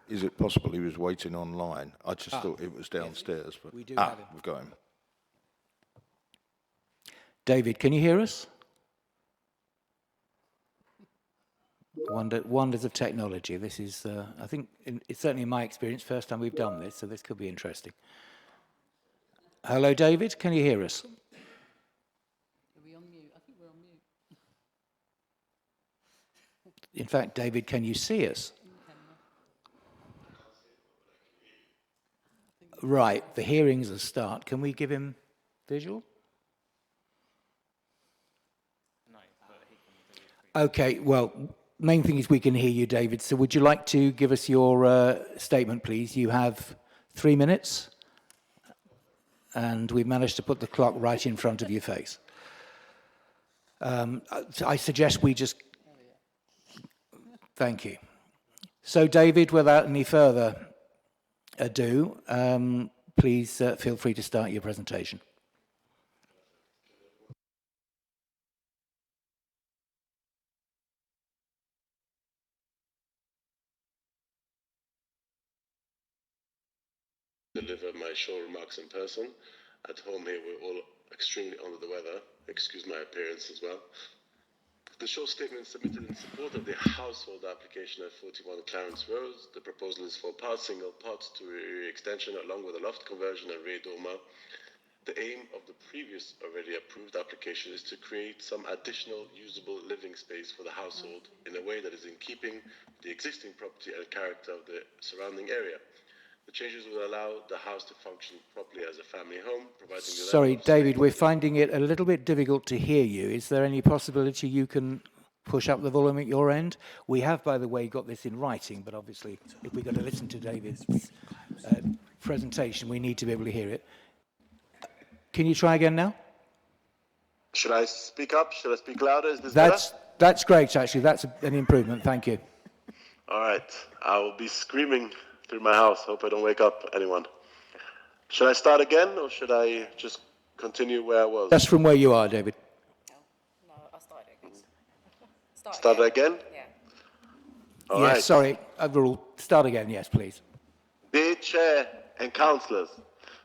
Is it possible he was waiting online? I just thought it was downstairs. But we do have him. We've got him. David, can you hear us? Wonders of technology. This is, I think, it's certainly in my experience, first time we've done this, so this could be interesting. Hello, David, can you hear us? Are we on mute? I think we're on mute. In fact, David, can you see us? Right, the hearing's a start. Can we give him visual? Okay, well, main thing is we can hear you, David. So would you like to give us your statement, please? You have 3 minutes. And we've managed to put the clock right in front of your face. I suggest we just... Thank you. So, David, without any further ado, please feel free to start your presentation. Deliver my show remarks in person. At home here, we're all extremely under the weather. Excuse my appearance as well. The show statement submitted in support of the household application at 41 Clarence Road. The proposal is for part single, part two rear extension along with a loft conversion and rear dormer. The aim of the previous already approved application is to create some additional usable living space for the household in a way that is in keeping with the existing property and character of the surrounding area. The changes will allow the house to function properly as a family home, providing the Sorry, David, we're finding it a little bit difficult to hear you. Is there any possibility you can push up the volume at your end? We have, by the way, got this in writing, but obviously, if we're going to listen to David's presentation. We need to be able to hear it. Can you try again now? Should I speak up? Should I speak louder? Is this better? That's great, actually. That's an improvement. Thank you. All right. I will be screaming through my house. Hope I don't wake up anyone. Should I start again, or should I just continue where I was? Just from where you are, David. No, I'll start again. Start again? Yeah. All Yes, right. sorry. Overall, start again. Yes, please. Dear Chair and Councillors,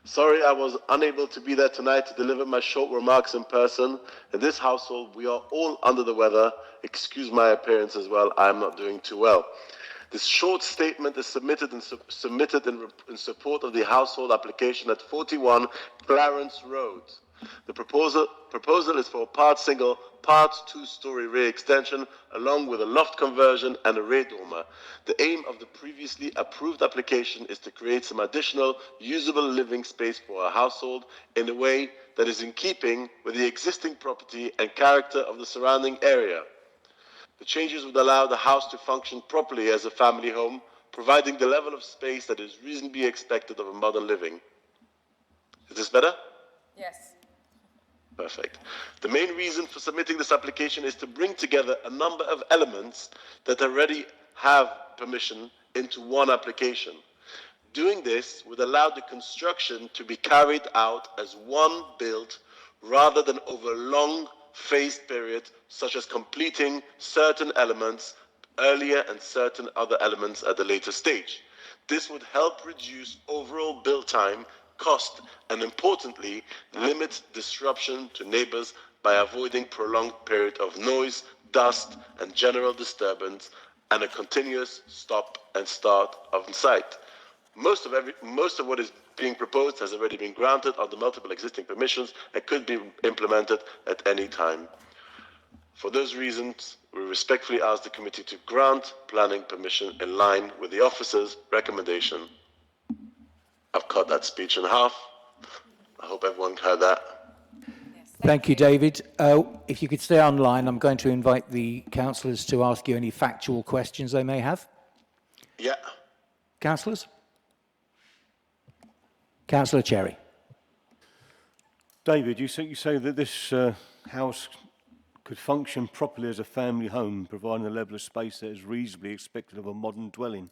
sorry I was unable to be there tonight to deliver my short remarks in person. In this household, we are all under the weather. Excuse my appearance as well. I'm not doing too well. This short statement is submitted in support of the household application at 41 Clarence Road. The proposal is for a part single, part two-story rear extension, along with a loft conversion and a rear dormer. The aim of the previously approved application is to create some additional usable living space for our household in a way that is in keeping with the existing property and character of the surrounding area. The changes would allow the house to function properly as a family home, providing the level of space that is reasonably expected of a modern living. Is this better? Yes. Perfect. The main reason for submitting this application is to bring together a number of elements that already have permission into one application. Doing this would allow the construction to be carried out as one build rather than over a long phased period, such as completing certain elements earlier and certain other elements at a later stage. This would help reduce overall build time, cost, and importantly, limit disruption to neighbors by avoiding prolonged period of noise, dust, and general disturbance, and a continuous stop and start on site. Most of what is being proposed has already been granted under multiple existing permissions and could be implemented at any time. For those reasons, we respectfully ask the committee to grant planning permission in line with the officer's recommendation. I've cut that speech in half. I hope everyone heard that. Thank you, David. If you could stay online, I'm going to invite the councillors to ask you any factual questions they may have. Yeah. Councillors? Councillor Cherry. David, you say that this house could function properly as a family home, providing a level of space that is reasonably expected of a modern dwelling.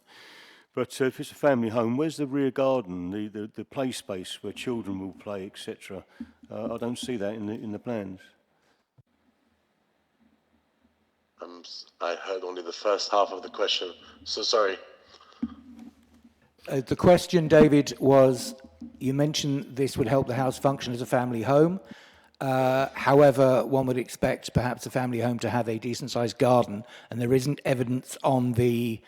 But if it's a family home, where's the rear garden, the play space where children will play, etc.? I don't see that in the plans. I heard only the first half of the question, so sorry. The question, David, was you mentioned this would help the house function as a family home. However, one would expect perhaps a family home to have a decent-sized garden, and there isn't evidence on the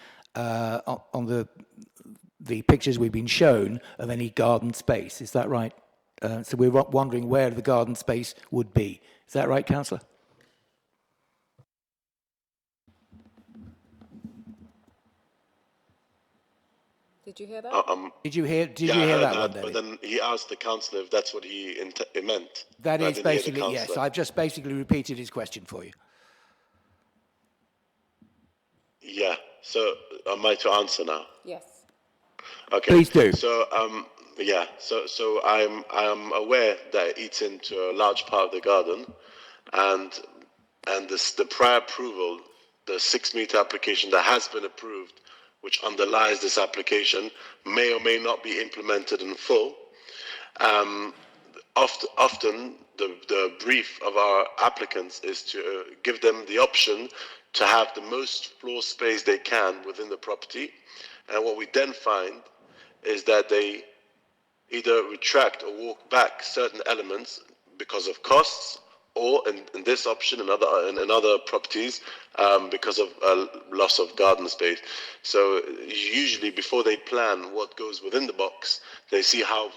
pictures we've been shown of any garden space. Is that right? So we're wondering where the garden space would be. Is that right, Councillor? Did you hear that? Did you hear that one, David? But then he asked the councillor if that's what he meant. That is basically, yes. I've just basically repeated his question for you. Yeah. So am I to answer now? Yes. Okay. Please do. So yeah. So I'm aware that it eats into a large part of the garden, and the prior approval, the 6-meter application that has been approved, which underlies this application, may or may not be implemented in full. Often the brief of our applicants is to give them the option to have the most floor space they can within the property. And what we then find is that they either retract or walk back certain elements because of costs, or in this option, in other properties, because of loss of garden space. So usually before they plan what goes within the box, they see how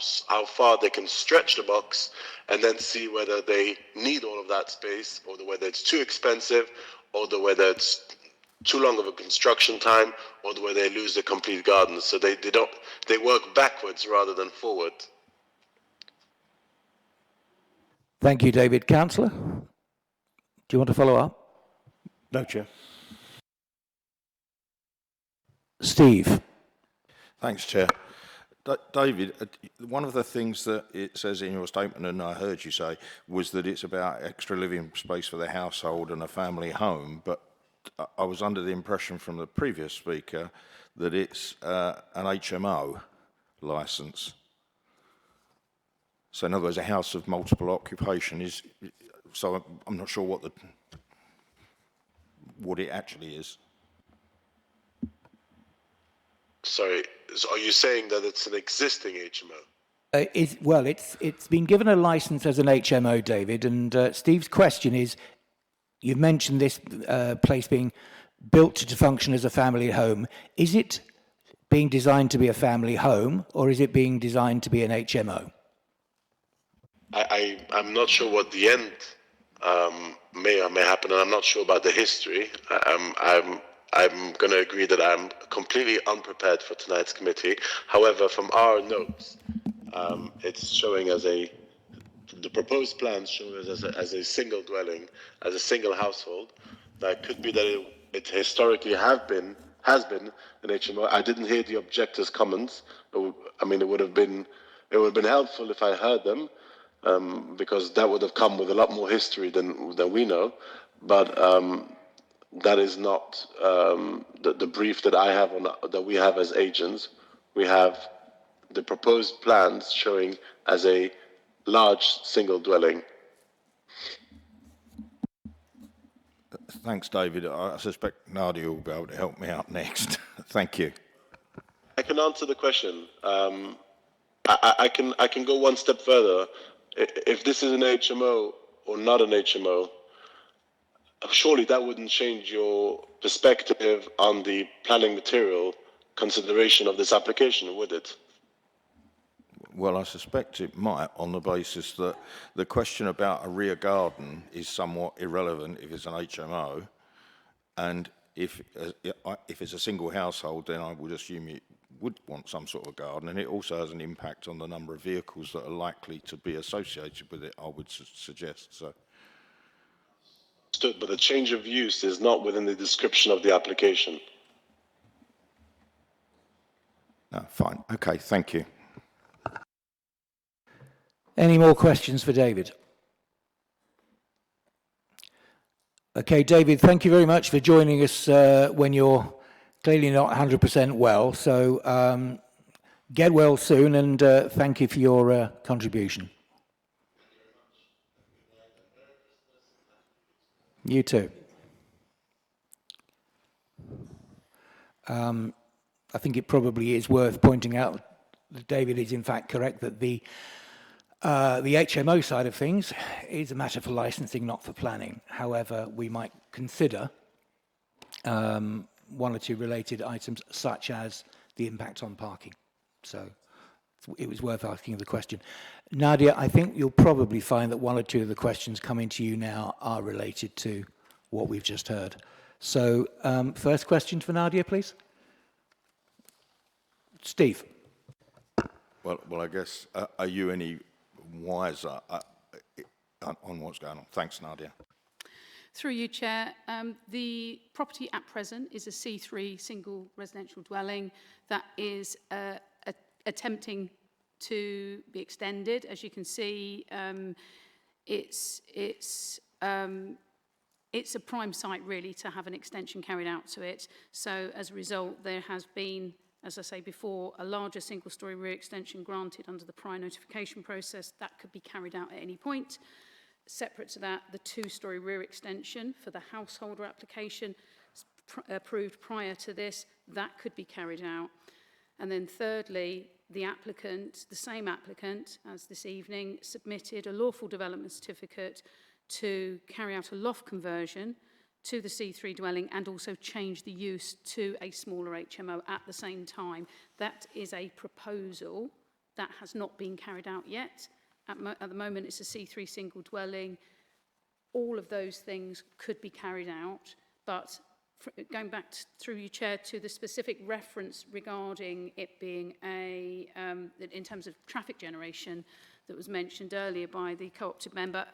far they can stretch the box, and then see whether they need all of that space, or whether it's too expensive, or whether it's too long of a construction time, or whether they lose the complete garden. So they work backwards rather than forward. Thank you, David. Councillor, do you want to follow up? No, Chair. Steve. Thanks, Chair. David, one of the things that it says in your statement, and I heard you say, was that it's about extra living space for the household and a family home, but I was under the impression from the previous speaker that it's an HMO licence. So in other words, a house of multiple occupation is, so I'm not sure what it actually is. Sorry, so are you saying that it's an existing HMO? It's been given a license as an HMO, David, and Steve's question is, you've mentioned this place being built to function as a family home. Is it being designed to be a family home, or is it being designed to be an HMO? I'm not sure what the end may or may happen, and I'm not sure about the history. I'm going to agree that I'm completely unprepared for tonight's committee. However, from our notes, it's showing as the proposed plans show us as a single dwelling, as a single household. That could be that it historically has been an HMO. I didn't hear the objectors' comments. I mean, it would have been helpful if I heard them, because that would have come with a lot more history than we know. But that is not the brief that I have that we have as agents. We have the proposed plans showing as a large single dwelling. Thanks, David. I suspect Nadia will be able to help me out next. Thank you. I can answer the question. I can go one step further. If this is an HMO or not an HMO, surely that wouldn't change your perspective on the planning material consideration of this application, would it? Well, I suspect it might, on the basis that the question about a rear garden is somewhat irrelevant if it's an HMO, and if it's a single household, then I would assume you would want some sort of garden, and it also has an impact on the number of vehicles that are likely to be associated with it, I would suggest. So. But the change of use is not within the description of the application. No, fine. Okay, thank you. Any more questions for David? Okay, David, thank you very much for joining us when you're clearly not 100% well. So get well soon, and thank you for your contribution. You too. I think it probably is worth pointing out that David is in fact correct that the HMO side of things is a matter for licensing, not for planning. However, we might consider one or two related items, such as the impact on parking. So it was worth asking the question. Nadia, I think you'll probably find that one or two of the questions coming to you now are related to what we've just heard. So first question for Nadia, please. Steve. Well, I guess, are you any wiser on what's going on? Thanks, Nadia. Through you, Chair. The property at present is a C3 single residential dwelling that is attempting to be extended. As you can see, it's a prime site really to have an extension carried out to it. So as a result, there has been, as I say before, a larger single-storey rear extension granted under the prior notification process that could be carried out at any point. Separate to that, the two-storey rear extension for the householder application approved prior to this, that could be carried out. And then thirdly, the applicant, the same applicant as this evening, submitted a lawful development certificate to carry out a loft conversion to the C3 dwelling and also change the use to a smaller HMO at the same time. That is a proposal that has not been carried out yet. At the moment, it's a C3 single dwelling. All of those things could be carried out, but going back through you, Chair, to the specific reference regarding it being in terms of traffic generation that was mentioned earlier by the co-opted member,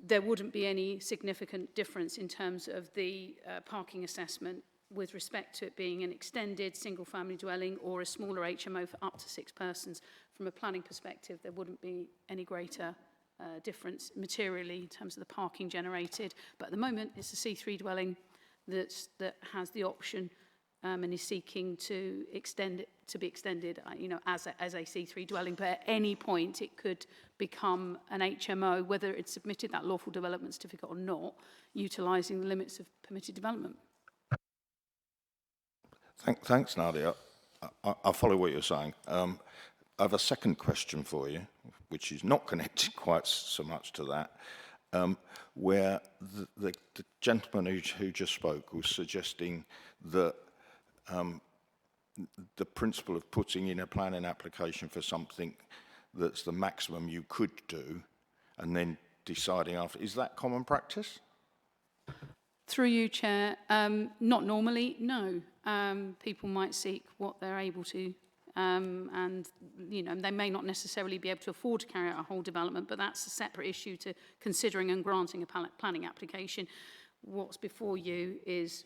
there wouldn't be any significant difference in terms of the parking assessment with respect to it being an extended single-family dwelling or a smaller HMO for up to 6 persons. From a planning perspective, there wouldn't be any greater difference materially in terms of the parking generated. But at the moment, it's a C3 dwelling that has the option and is seeking to extend it, to be extended, as a C3 dwelling. But at any point, it could become an HMO, whether it's submitted that lawful development certificate or not, utilising the limits of permitted development. Thanks, Nadia. I follow what you're saying. I have a second question for you, which is not connected quite so much to that, where the gentleman who just spoke was suggesting that the principle of putting in a planning application for something that's the maximum you could do and then deciding after, is that common practice? Through you, Chair, not normally, no. People might seek what they're able to, and they may not necessarily be able to afford to carry out a whole development, but that's a separate issue to considering and granting a planning application. What's before you is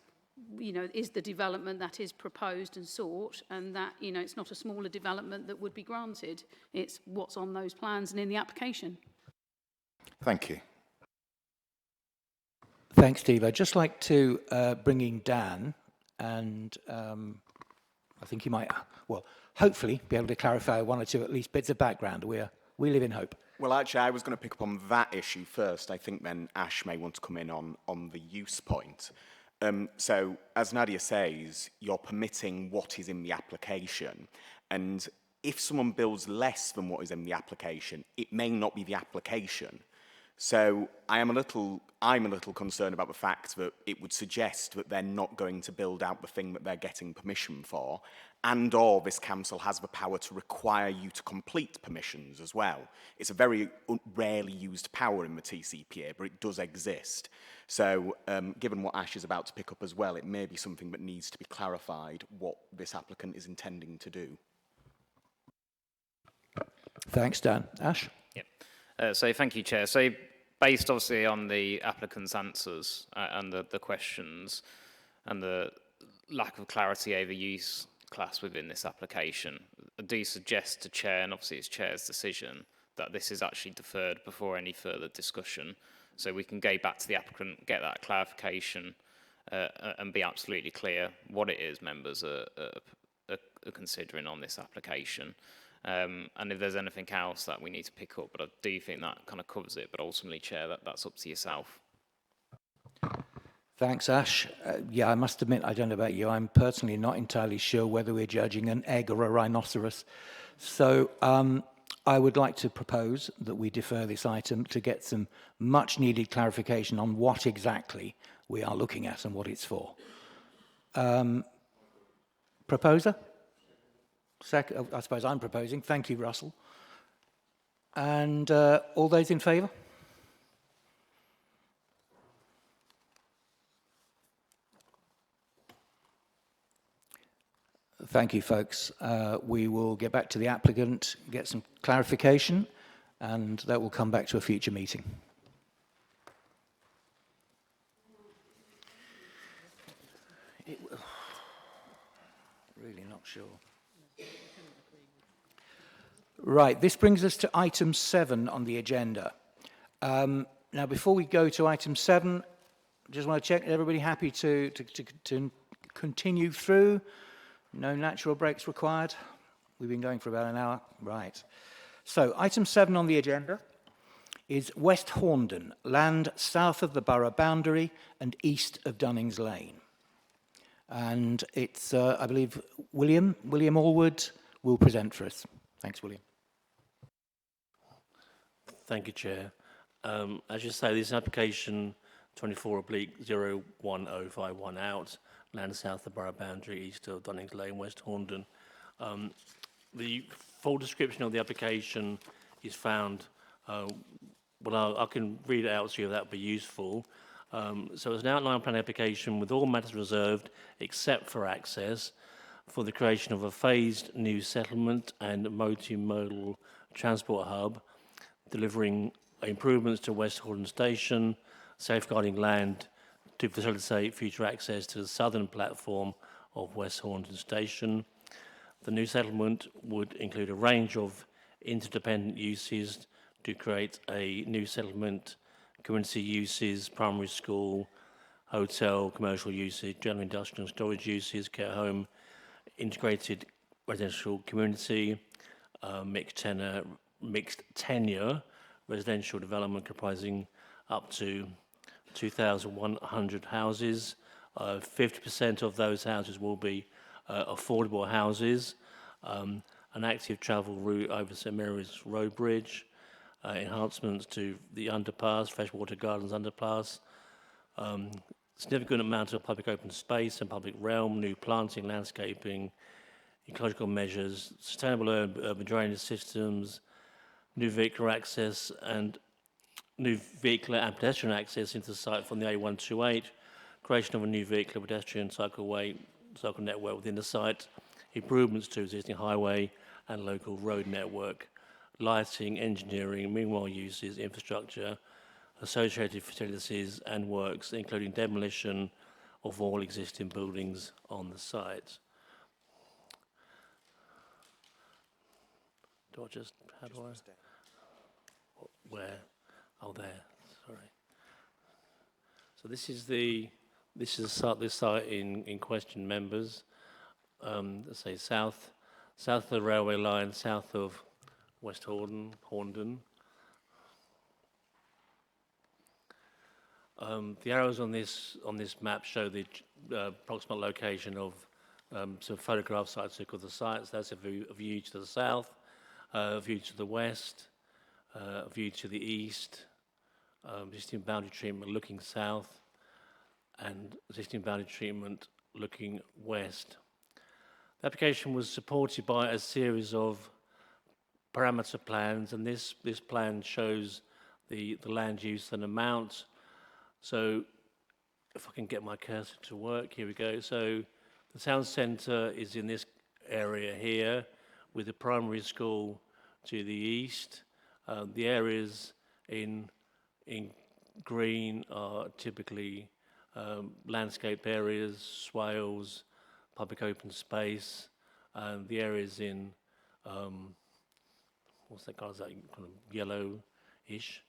the development that is proposed and sought, and that, it's not a smaller development that would be granted. It's what's on those plans and in the application. Thank you. Thanks, Steve. I'd just like to bring in Dan, and I think he might, hopefully be able to clarify one or two at least bits of background. We live in hope. Well, actually, I was going to pick up on that issue first. I think then Ash may want to come in on the use point. So, as Nadia says, you're permitting what is in the application, and if someone builds less than what is in the application, it may not be the application. So I'm a little concerned about the fact that it would suggest that they're not going to build out the thing that they're getting permission for, and or this council has the power to require you to complete permissions as well. It's a very rarely used power in the TCPA, but it does exist. So given what Ash is about to pick up as well, it may be something that needs to be clarified what this applicant is intending to do. Thanks, Dan. Ash? Yep. So thank you, Chair. So based obviously on the applicant's answers and the questions and the lack of clarity over use class within this application, I do suggest to Chair, and obviously it's Chair's decision, that this is actually deferred before any further discussion, so we can go back to the applicant, get that clarification, and be absolutely clear what it is members are considering on this application. And if there's anything else that we need to pick up, but I do think that kind of covers it, but ultimately, Chair, that's up to yourself. Thanks, Ash. Yeah, I must admit, I don't know about you, I'm personally not entirely sure whether we're judging an egg or a rhinoceros. So I would like to propose that we defer this item to get some much needed clarification on what exactly we are looking at and what it's for. Proposer? Second, I suppose I'm proposing. Thank you, Russell. And all those in favour? Thank you, folks. We will get back to the applicant, get some clarification, and that will come back to a future meeting. Really not sure. Right, this brings us to item 7 on the agenda. Now, before we go to item 7, I just want to check, everybody happy to continue through? No natural breaks required? We've been going for about an hour. Right. So, item 7 on the agenda is West Horndon, land south of the borough boundary and east of Dunnings Lane. And it's, I believe, William Allwood will present for us. Thanks, William. Thank you, Chair. As you say, this application 24/01051 out, land south of the borough boundary, east of Dunnings Lane, West Horndon. The full description of the application is found, well, I can read it out to you if that would be useful. So it's an outline plan application with all matters reserved except for access for the creation of a phased new settlement and multimodal transport hub, delivering improvements to West Horndon Station, safeguarding land to facilitate future access to the southern platform of West Horndon Station. The new settlement would include a range of interdependent uses to create a new settlement, community uses, primary school, hotel, commercial uses, general industrial storage uses, care home, integrated residential community, mixed tenure residential development comprising up to 2,100 houses. 50% of those houses will be affordable houses. An active travel route over St Mary's Road Bridge, enhancements to the underpass, Freshwater Gardens underpass, significant amount of public open space and public realm, new planting, landscaping, ecological measures, sustainable urban drainage systems, new vehicular access and new vehicular and pedestrian access into the site from the A128, creation of a new vehicular pedestrian cycle network within the site, improvements to existing highway and local road network, lighting, engineering, meanwhile uses, infrastructure, associated facilities and works, including demolition of all existing buildings on the site. Do I just, how do I? Where? Oh, there, sorry. So this is the site in question, members. Let's say south of the railway line, south of West Horndon. The arrows on this map show the approximate location of some photograph sites of the sites. That's a view to the south, a view to the west, a view to the east, existing boundary treatment looking south, and existing boundary treatment looking west. The application was supported by a series of parameter plans, and this plan shows the land use and amount. So if I can get my cursor to work, here we go. So the town centre is in this area here, with the primary school to the east. The areas in green are typically landscape areas, swales, public open space. The areas in what's that colour? Is that kind of yellowish?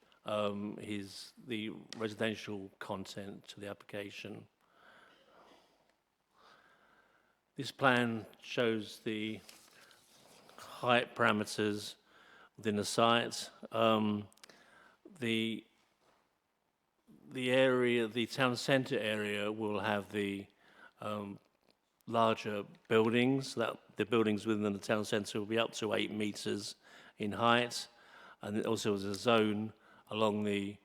Is the residential content to the application. This plan shows the height parameters within the site. The area, the town centre area, will have the larger buildings. That the buildings within the town centre will be up to 8 metres in height, and also there's a zone along the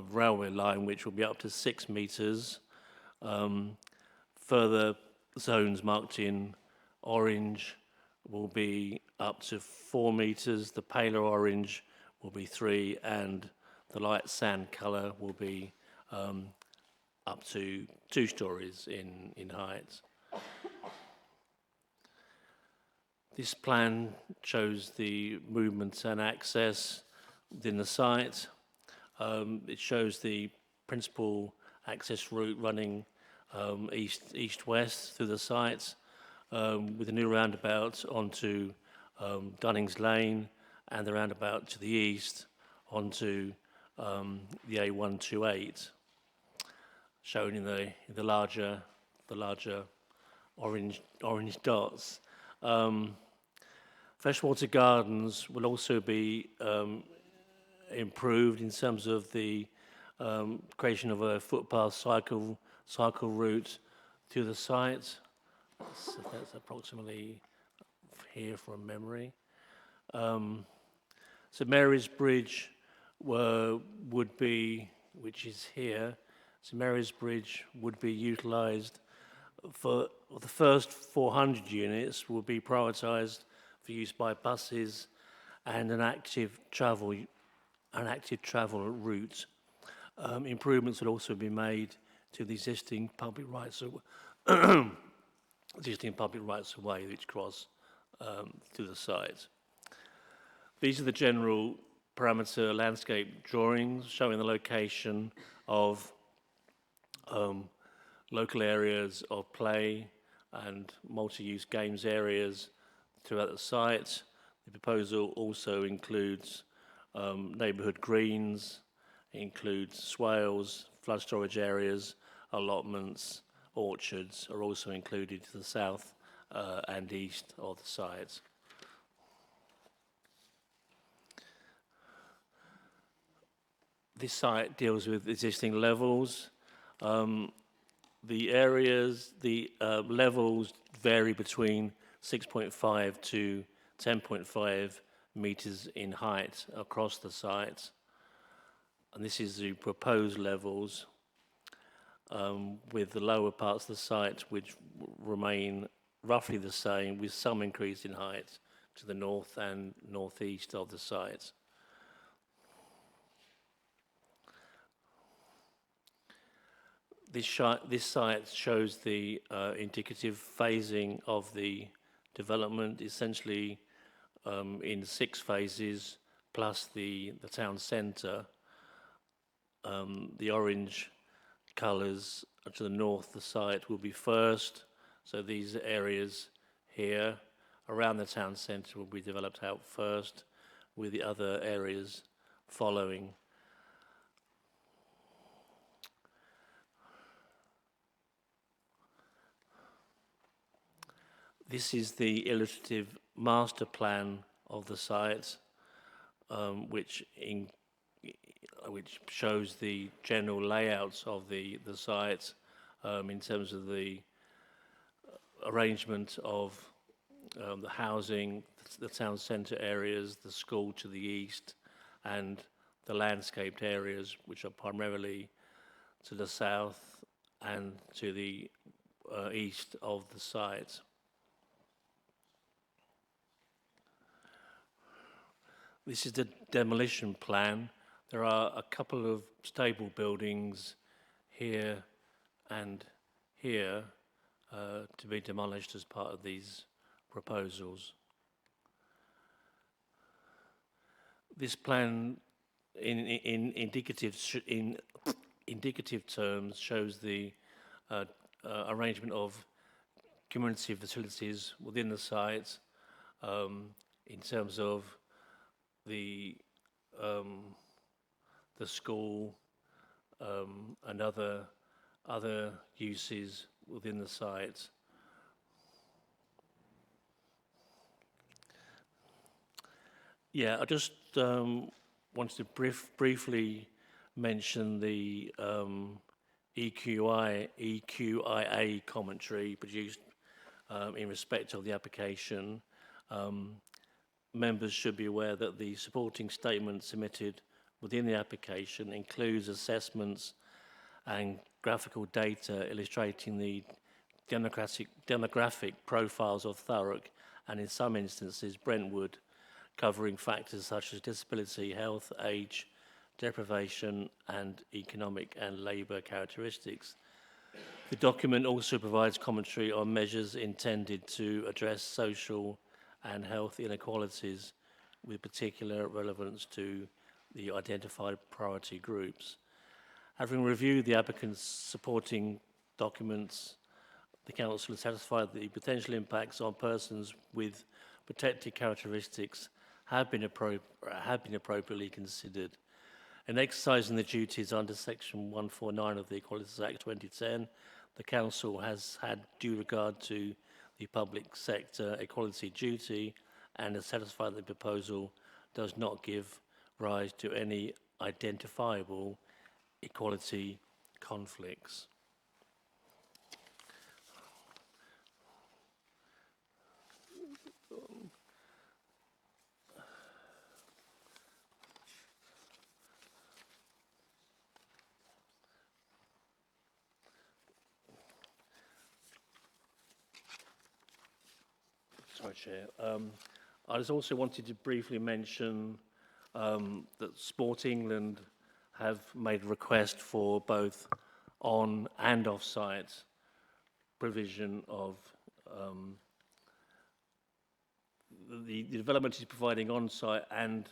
railway line which will be up to 6 metres. Further zones marked in orange will be up to 4 metres. The paler orange will be 3, and the light sand colour will be up to 2 stories in height. This plan shows the movement and access within the site. It shows the principal access route running east-west through the site, with a new roundabout onto Dunnings Lane, and the roundabout to the east onto the A128, shown in the larger orange dots. Freshwater Gardens will also be improved in terms of the creation of a footpath cycle route to the site. So that's approximately here from memory. So Mary's Bridge would be, which is here, so Mary's Bridge would be utilised for the first 400 units will be prioritised for use by buses and an active travel route. Improvements will also be made to the existing public rights of way which cross to the site. These are the general parameter landscape drawings showing the location of local areas of play and multi-use games areas throughout the site. The proposal also includes neighbourhood greens, it includes swales, flood storage areas, allotments, orchards are also included to the south and east of the site. This site deals with existing levels. The areas, the levels vary between 6.5 to 10.5 metres in height across the site. And this is the proposed levels, with the lower parts of the site which remain roughly the same, with some increase in height to the north and northeast of the site. This site shows the indicative phasing of the development, essentially in 6 phases, plus the town centre. The orange colours to the north of the site will be first, so these areas here around the town centre will be developed out first, with the other areas following. This is the illustrative master plan of the site, which shows the general layouts of the site in terms of the arrangement of the housing, the town centre areas, the school to the east, and the landscaped areas, which are primarily to the south and to the east of the site. This is the demolition plan. There are a couple of stable buildings here and here to be demolished as part of these proposals. This plan, in indicative terms, shows the arrangement of community facilities within the site in terms of the school and other uses within the site. Yeah, I just wanted to briefly mention the EQIA commentary produced in respect of the application. Members should be aware that the supporting statement submitted within the application includes assessments and graphical data illustrating the demographic profiles of Thurrock, and in some instances Brentwood, covering factors such as disability, health, age, deprivation, and economic and labour characteristics. The document also provides commentary on measures intended to address social and health inequalities with particular relevance to the identified priority groups. Having reviewed the applicant's supporting documents, the Council is satisfied that the potential impacts on persons with protected characteristics have been appropriately considered. In exercising the duties under Section 149 of the Equalities Act 2010, the Council has had due regard to the public sector equality duty and is satisfied that the proposal does not give rise to any identifiable equality conflicts. Sorry, Chair. I just also wanted to briefly mention that Sport England have made a request for both on and off-site provision of the development is providing on-site, and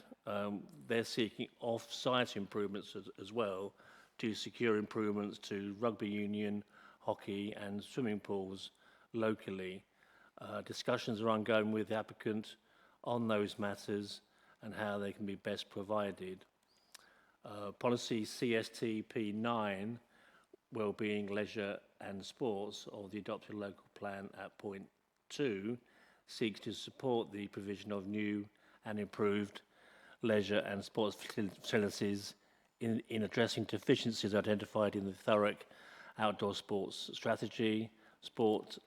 they're seeking off-site improvements as well to secure improvements to rugby union, hockey and swimming pools locally. Discussions are ongoing with the applicant on those matters and how they can be best provided. Policy CSTP9, Wellbeing, Leisure and Sports of the adopted local plan at point 2 seeks to support the provision of new and improved leisure and sports facilities in addressing deficiencies identified in the Thurrock outdoor sports strategy, sports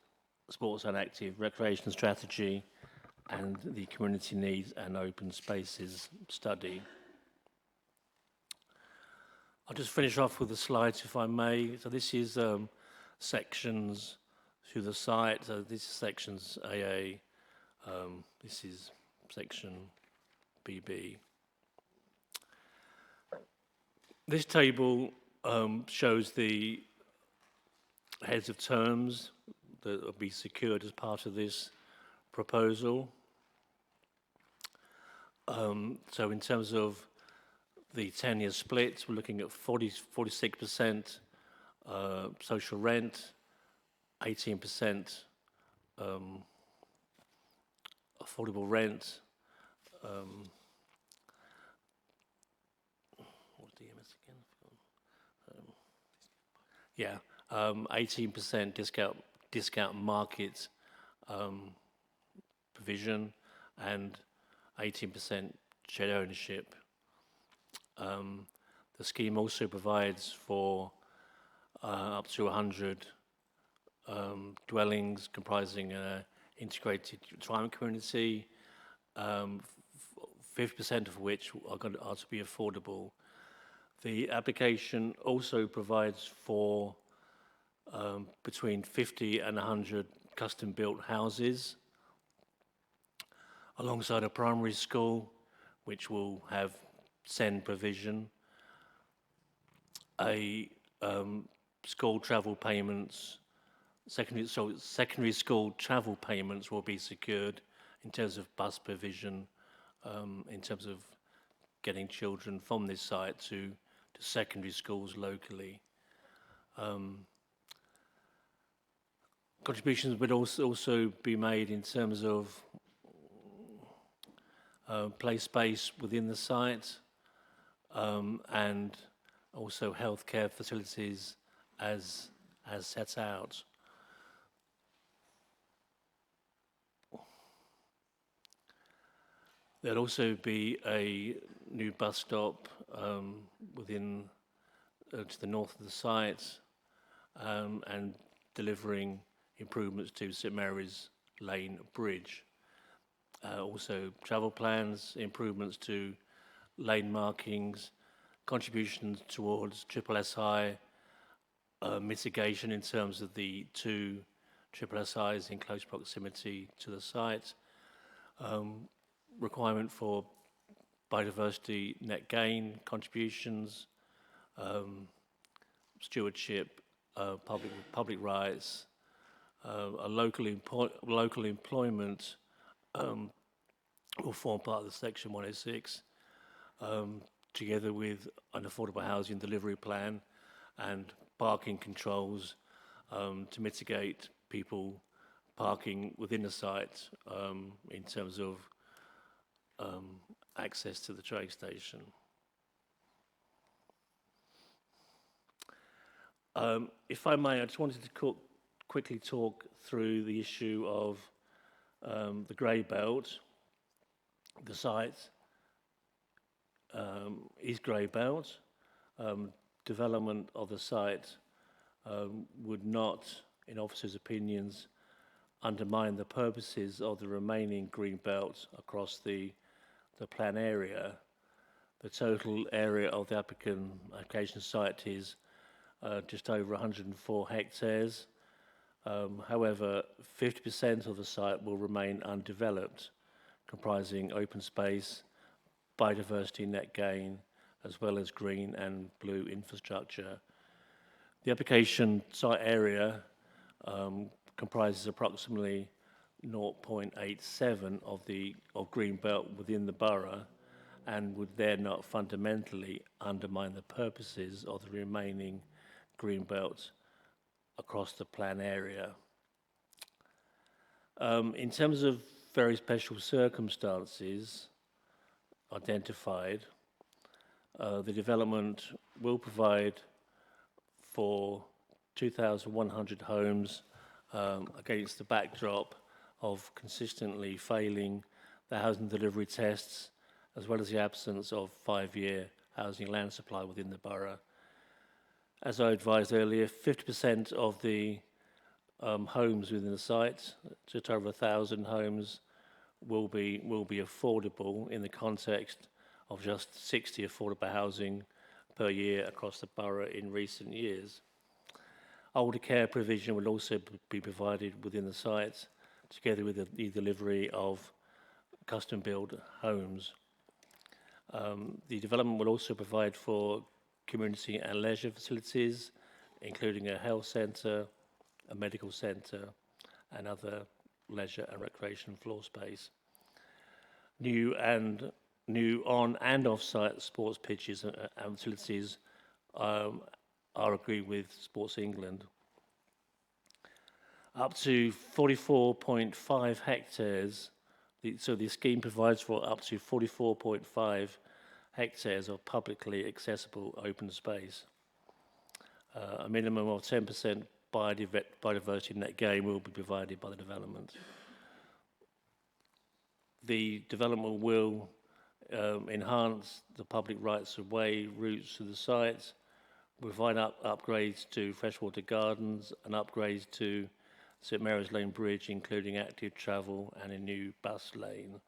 and active recreation strategy, and the community needs and open spaces study. I'll just finish off with the slides, if I may. So this is sections through the site. So this is sections AA. This is section BB. This table shows the heads of terms that will be secured as part of this proposal. So in terms of the 10-year split, we're looking at 46% social rent, 18% affordable rent. What's the MS again? 18% discount market provision and 18% shared ownership. The scheme also provides for up to 100 dwellings comprising an integrated retirement community, 50% of which are to be affordable. The application also provides for between 50 and 100 custom-built houses, alongside a primary school, which will have SEND provision, a school travel payments, secondary school travel payments will be secured in terms of bus provision, in terms of getting children from this site to secondary schools locally. Contributions would also be made in terms of play space within the site, and also healthcare facilities as set out. There'll also be a new bus stop within to the north of the site, and delivering improvements to St Mary's Lane Bridge. Also travel plans, improvements to lane markings, contributions towards SSSI mitigation in terms of the 2 SSSIs in close proximity to the site, requirement for biodiversity net gain contributions, stewardship, public rights, a local employment will form part of the Section 106, together with an affordable housing delivery plan and parking controls to mitigate people parking within the site in terms of access to the train station. If I may, I just wanted to quickly talk through the issue of the grey belt. The site is grey belt. Development of the site would not, in officers' opinions, undermine the purposes of the remaining green belt across the plan area. The total area of the application site is just over 104 hectares. However, 50% of the site will remain undeveloped, comprising open space, biodiversity net gain, as well as green and blue infrastructure. The application site area comprises approximately 0.87 of green belt within the borough, and would there not fundamentally undermine the purposes of the remaining green belt across the plan area. In terms of very special circumstances identified, the development will provide for 2,100 homes against the backdrop of consistently failing the housing delivery tests, as well as the absence of 5-year housing land supply within the borough. As I advised earlier, 50% of the homes within the site, just over 1,000 homes, will be affordable in the context of just 60 affordable housing per year across the borough in recent years. Older care provision will also be provided within the site, together with the delivery of custom-built homes. The development will also provide for community and leisure facilities, including a health centre, a medical centre, and other leisure and recreation floor space. New on and off-site sports pitches and facilities are agreed with Sports England. Up to 44.5 hectares, so the scheme provides for up to 44.5 hectares of publicly accessible open space. A minimum of 10% biodiversity net gain will be provided by the development. The development will enhance the public rights of way routes to the site, provide upgrades to freshwater gardens and upgrades to St Mary's Lane Bridge, including active travel and a new bus lane.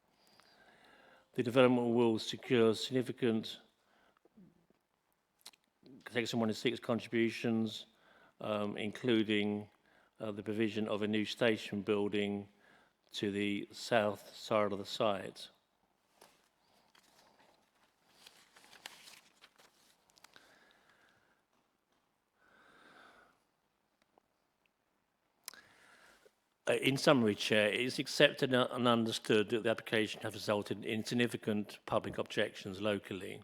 The development will secure significant Section 106 contributions, including the provision of a new station building to the south side of the site. In summary, Chair, it is accepted and understood that the application has resulted in significant public objections locally.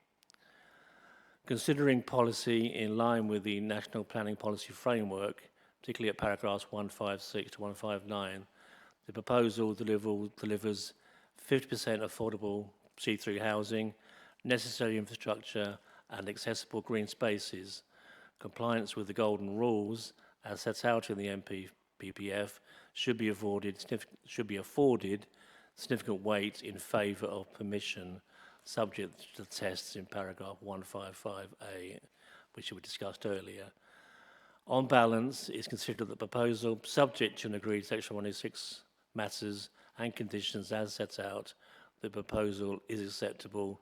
Considering policy in line with the National Planning Policy Framework, particularly at paragraphs 156 to 159, the proposal delivers 50% affordable see-through housing, necessary infrastructure and accessible green spaces. Compliance with the golden rules, as set out in the NPPF, should be afforded significant weight in favour of permission, subject to the tests in paragraph 155A, which we discussed earlier. On balance, it's considered that the proposal, subject to an agreed Section 106 matters and conditions as set out, the proposal is acceptable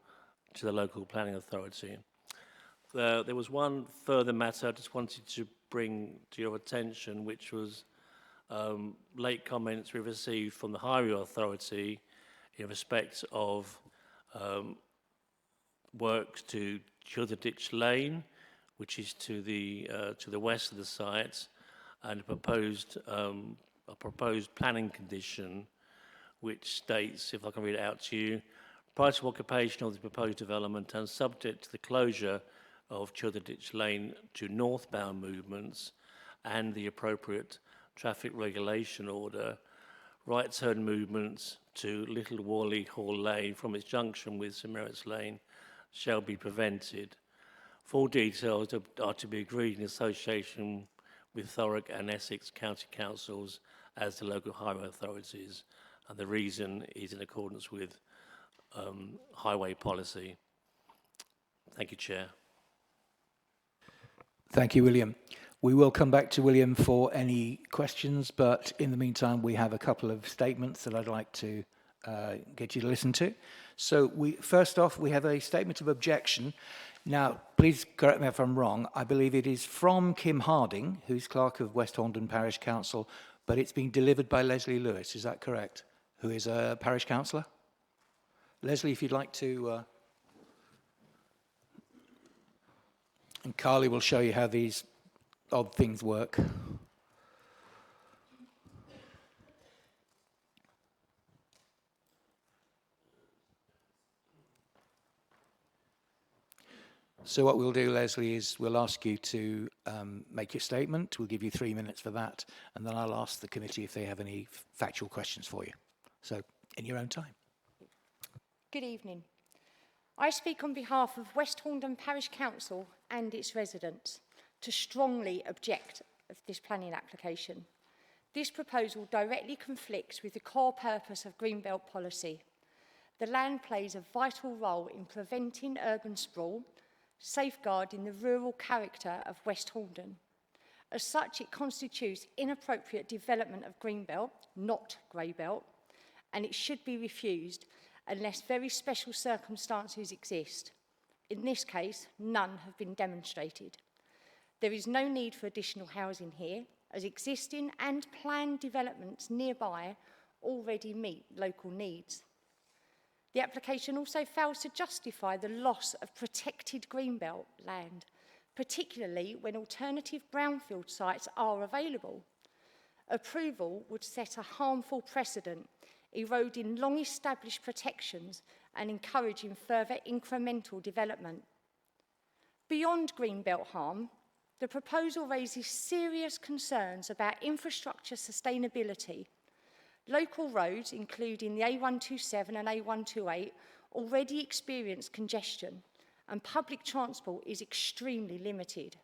to the local planning authority. There was one further matter I just wanted to bring to your attention, which was late comments we received from the Highway Authority in respect of works to Ditch Lane, which is to the west of the site, and a proposed planning condition which states, if I can read it out to you, prior to occupation of the proposed development and subject to the closure of Ditch Lane to northbound movements and the appropriate traffic regulation order, right turn movements to Little Worley Hall Lane from its junction with St Mary's Lane shall be prevented. Full details are to be agreed in association with Thurrock and Essex County Councils as the local highway authorities, and the reason is in accordance with highway policy. Thank you, Chair. Thank you, William. We will come back to William for any questions, but in the meantime, we have a couple of statements that I'd like to get you to listen to. So first off, we have a statement of objection. Now, please correct me if I'm wrong. I believe it is from Kim Harding, who's Clerk of West Horndon Parish Council, but it's being delivered by Leslie Lewis. Is that correct? Who is a Parish Councillor? Leslie, if you'd like to... and Carly will show you how these odd things work. So what we'll do, Leslie, is we'll ask you to make your statement. We'll give you 3 minutes for that, and then I'll ask the committee if they have any factual questions for you. So, in your own time. Good evening. I speak on behalf of West Horndon Parish Council and its residents to strongly object of this planning application. This proposal directly conflicts with the core purpose of Greenbelt policy. The land plays a vital role in preventing urban sprawl, safeguarding the rural character of West Horndon. As such, it constitutes inappropriate development of Greenbelt, not Greybelt, and it should be refused unless very special circumstances exist. In this case, none have been demonstrated. There is no need for additional housing here, as existing and planned developments nearby already meet local needs. The application also fails to justify the loss of protected Greenbelt land, particularly when alternative brownfield sites are available. Approval would set a harmful precedent, eroding long-established protections and encouraging further incremental development. Beyond Greenbelt harm, the proposal raises serious concerns about infrastructure sustainability. Local roads, including the A127 and A128, already experience congestion, and public transport is extremely limited.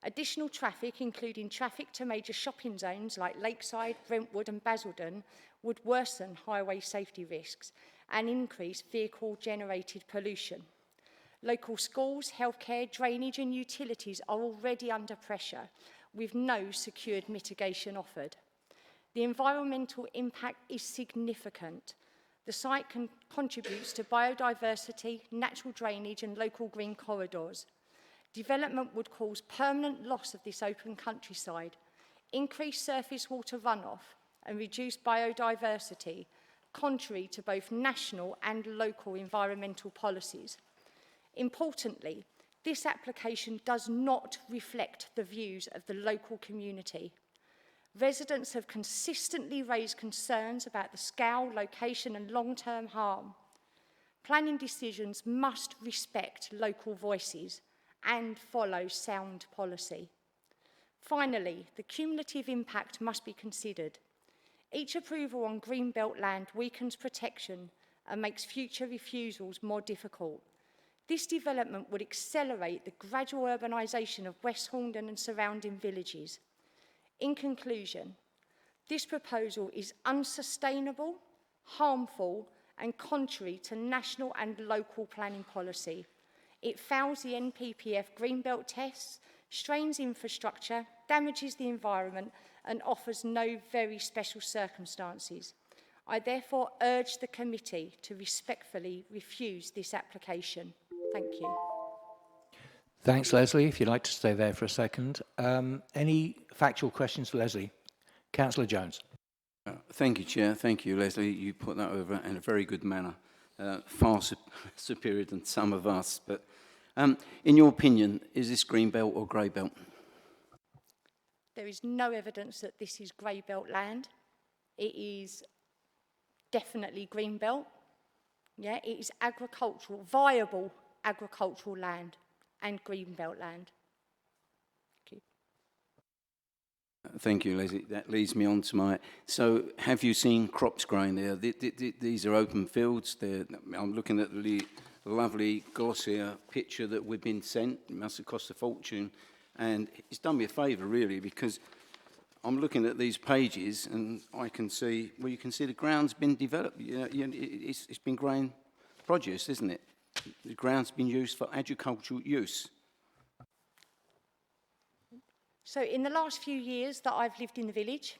Additional traffic, including traffic to major shopping zones like Lakeside, Brentwood and Basildon, would worsen highway safety risks and increase vehicle-generated pollution. Local schools, healthcare, drainage and utilities are already under pressure, with no secured mitigation offered. The environmental impact is significant. The site contributes to biodiversity, natural drainage and local green corridors. Development would cause permanent loss of this open countryside, increase surface water runoff and reduce biodiversity, contrary to both national and local environmental policies. Importantly, this application does not reflect the views of the local community. Residents have consistently raised concerns about the scale, location and long-term harm. Planning decisions must respect local voices and follow sound policy. Finally, the cumulative impact must be considered. Each approval on Greenbelt land weakens protection and makes future refusals more difficult. This development would accelerate the gradual urbanisation of West Horndon and surrounding villages. In conclusion, this proposal is unsustainable, harmful and contrary to national and local planning policy. It fails the NPPF Greenbelt tests, strains infrastructure, damages the environment and offers no very special circumstances. I therefore urge the committee to respectfully refuse this application. Thank you. Thanks, Leslie. If you'd like to stay there for a second. Any factual questions for Leslie? Councillor Jones. Thank you, Chair. Thank you, Leslie. You put that over in a very good manner, far superior than some of us. But in your opinion, is this Greenbelt or Greybelt? There is no evidence that this is Greybelt land. It is definitely Greenbelt. Yeah, it is agricultural, viable agricultural land and Greenbelt land. Thank you. Thank you, Leslie. That leads me on to my... So, have you seen crops growing there? These are open fields. I'm looking at the lovely glossier picture that we've been sent. It must have cost a fortune. And it's done me a favour, really, because I'm looking at these pages and I can see, well, you can see the ground's been developed. It's been growing produce, isn't it? The ground's been used for agricultural use. So in the last few years that I've lived in the village,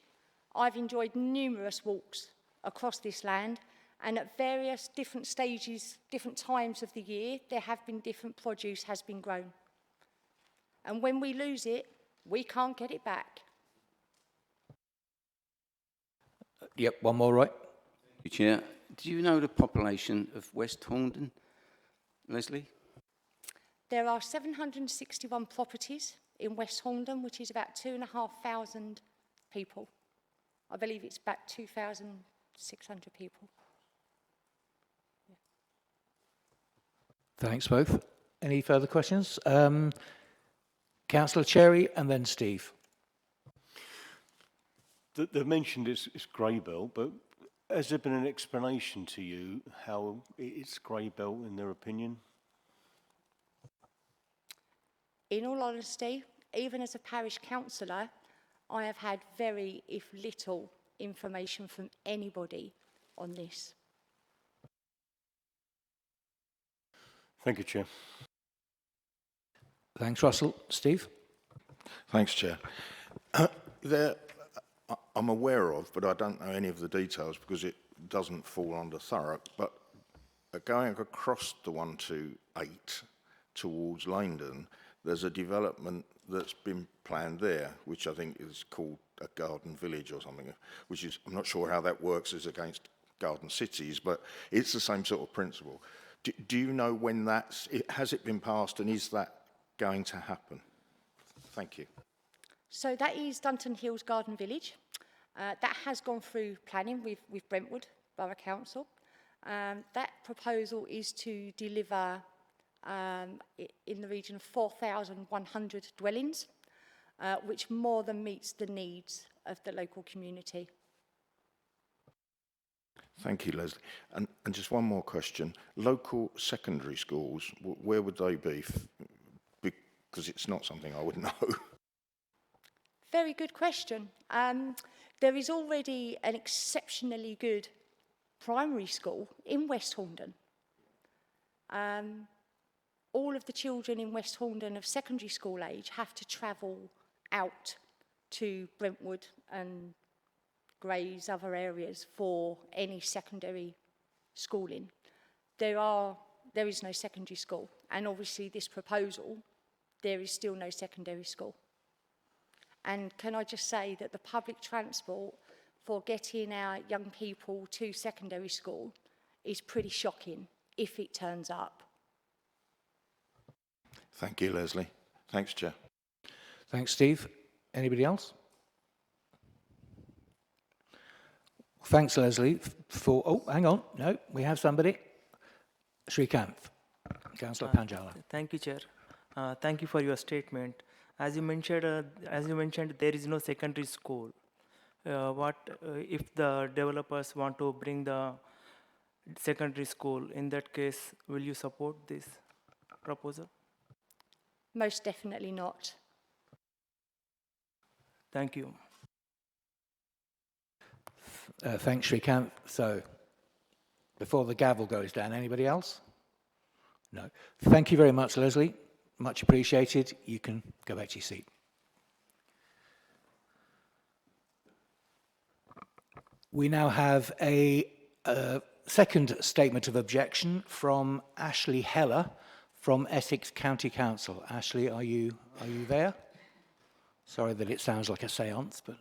I've enjoyed numerous walks across this land, and at various different stages, different times of the year, there have been different produce has been grown. And when we lose it, we can't get it back. Yep, one more, right? Thank you, Chair. Do you know the population of West Horndon, Leslie? There are 761 properties in West Horndon, which is about 2,500 people. I believe it's about 2,600 people. Yeah. Thanks, both. Any further questions? Councillor Cherry and then Steve. They've mentioned it's grey belt, but has there been an explanation to you how it's grey belt in their opinion? In all honesty, even as a parish councillor, I have had very, if little, information from anybody on this. Thank you, Chair. Thanks, Russell. Steve? Thanks, Chair. I'm aware of, but I don't know any of the details because it doesn't fall under Thurrock, but going across the 128 towards Langdon, there's a development that's been planned there, which I think is called a garden village or something, which is, I'm not sure how that works as against garden cities, but it's the same sort of principle. Do you know when has it been passed and is that going to happen? Thank you. So that is Dunton Hills Garden Village. That has gone through planning with Brentwood Borough Council. That proposal is to deliver in the region of 4,100 dwellings, which more than meets the needs of the local community. Thank you, Leslie. And just one more question. Local secondary schools, where would they be? Because it's not something I would know. Very good question. There is already an exceptionally good primary school in West Horndon. All of the children in West Horndon of secondary school age have to travel out to Brentwood and Grays, other areas for any secondary schooling. There is no secondary school, and obviously this proposal, there is still no secondary school. And can I just say that the public transport for getting our young people to secondary school is pretty shocking if it turns up. Thank you, Leslie. Thanks, Chair. Thanks, Steve. Anybody else? Thanks, Leslie, for... Oh, hang on. No, we have somebody. Srikanth, Councillor Panjala. Thank you, Chair. Thank you for your statement. As you mentioned, there is no secondary school. What if the developers want to bring the secondary school? In that case, will you support this proposal? Most definitely not. Thank you. Thanks, Srikanth. So, before the gavel goes down, anybody else? No. Thank you very much, Leslie. Much appreciated. You can go back to your seat. We now have a second statement of objection from Ashley Heller from Essex County Council. Ashley, are you there? Sorry that it sounds like a séance, but...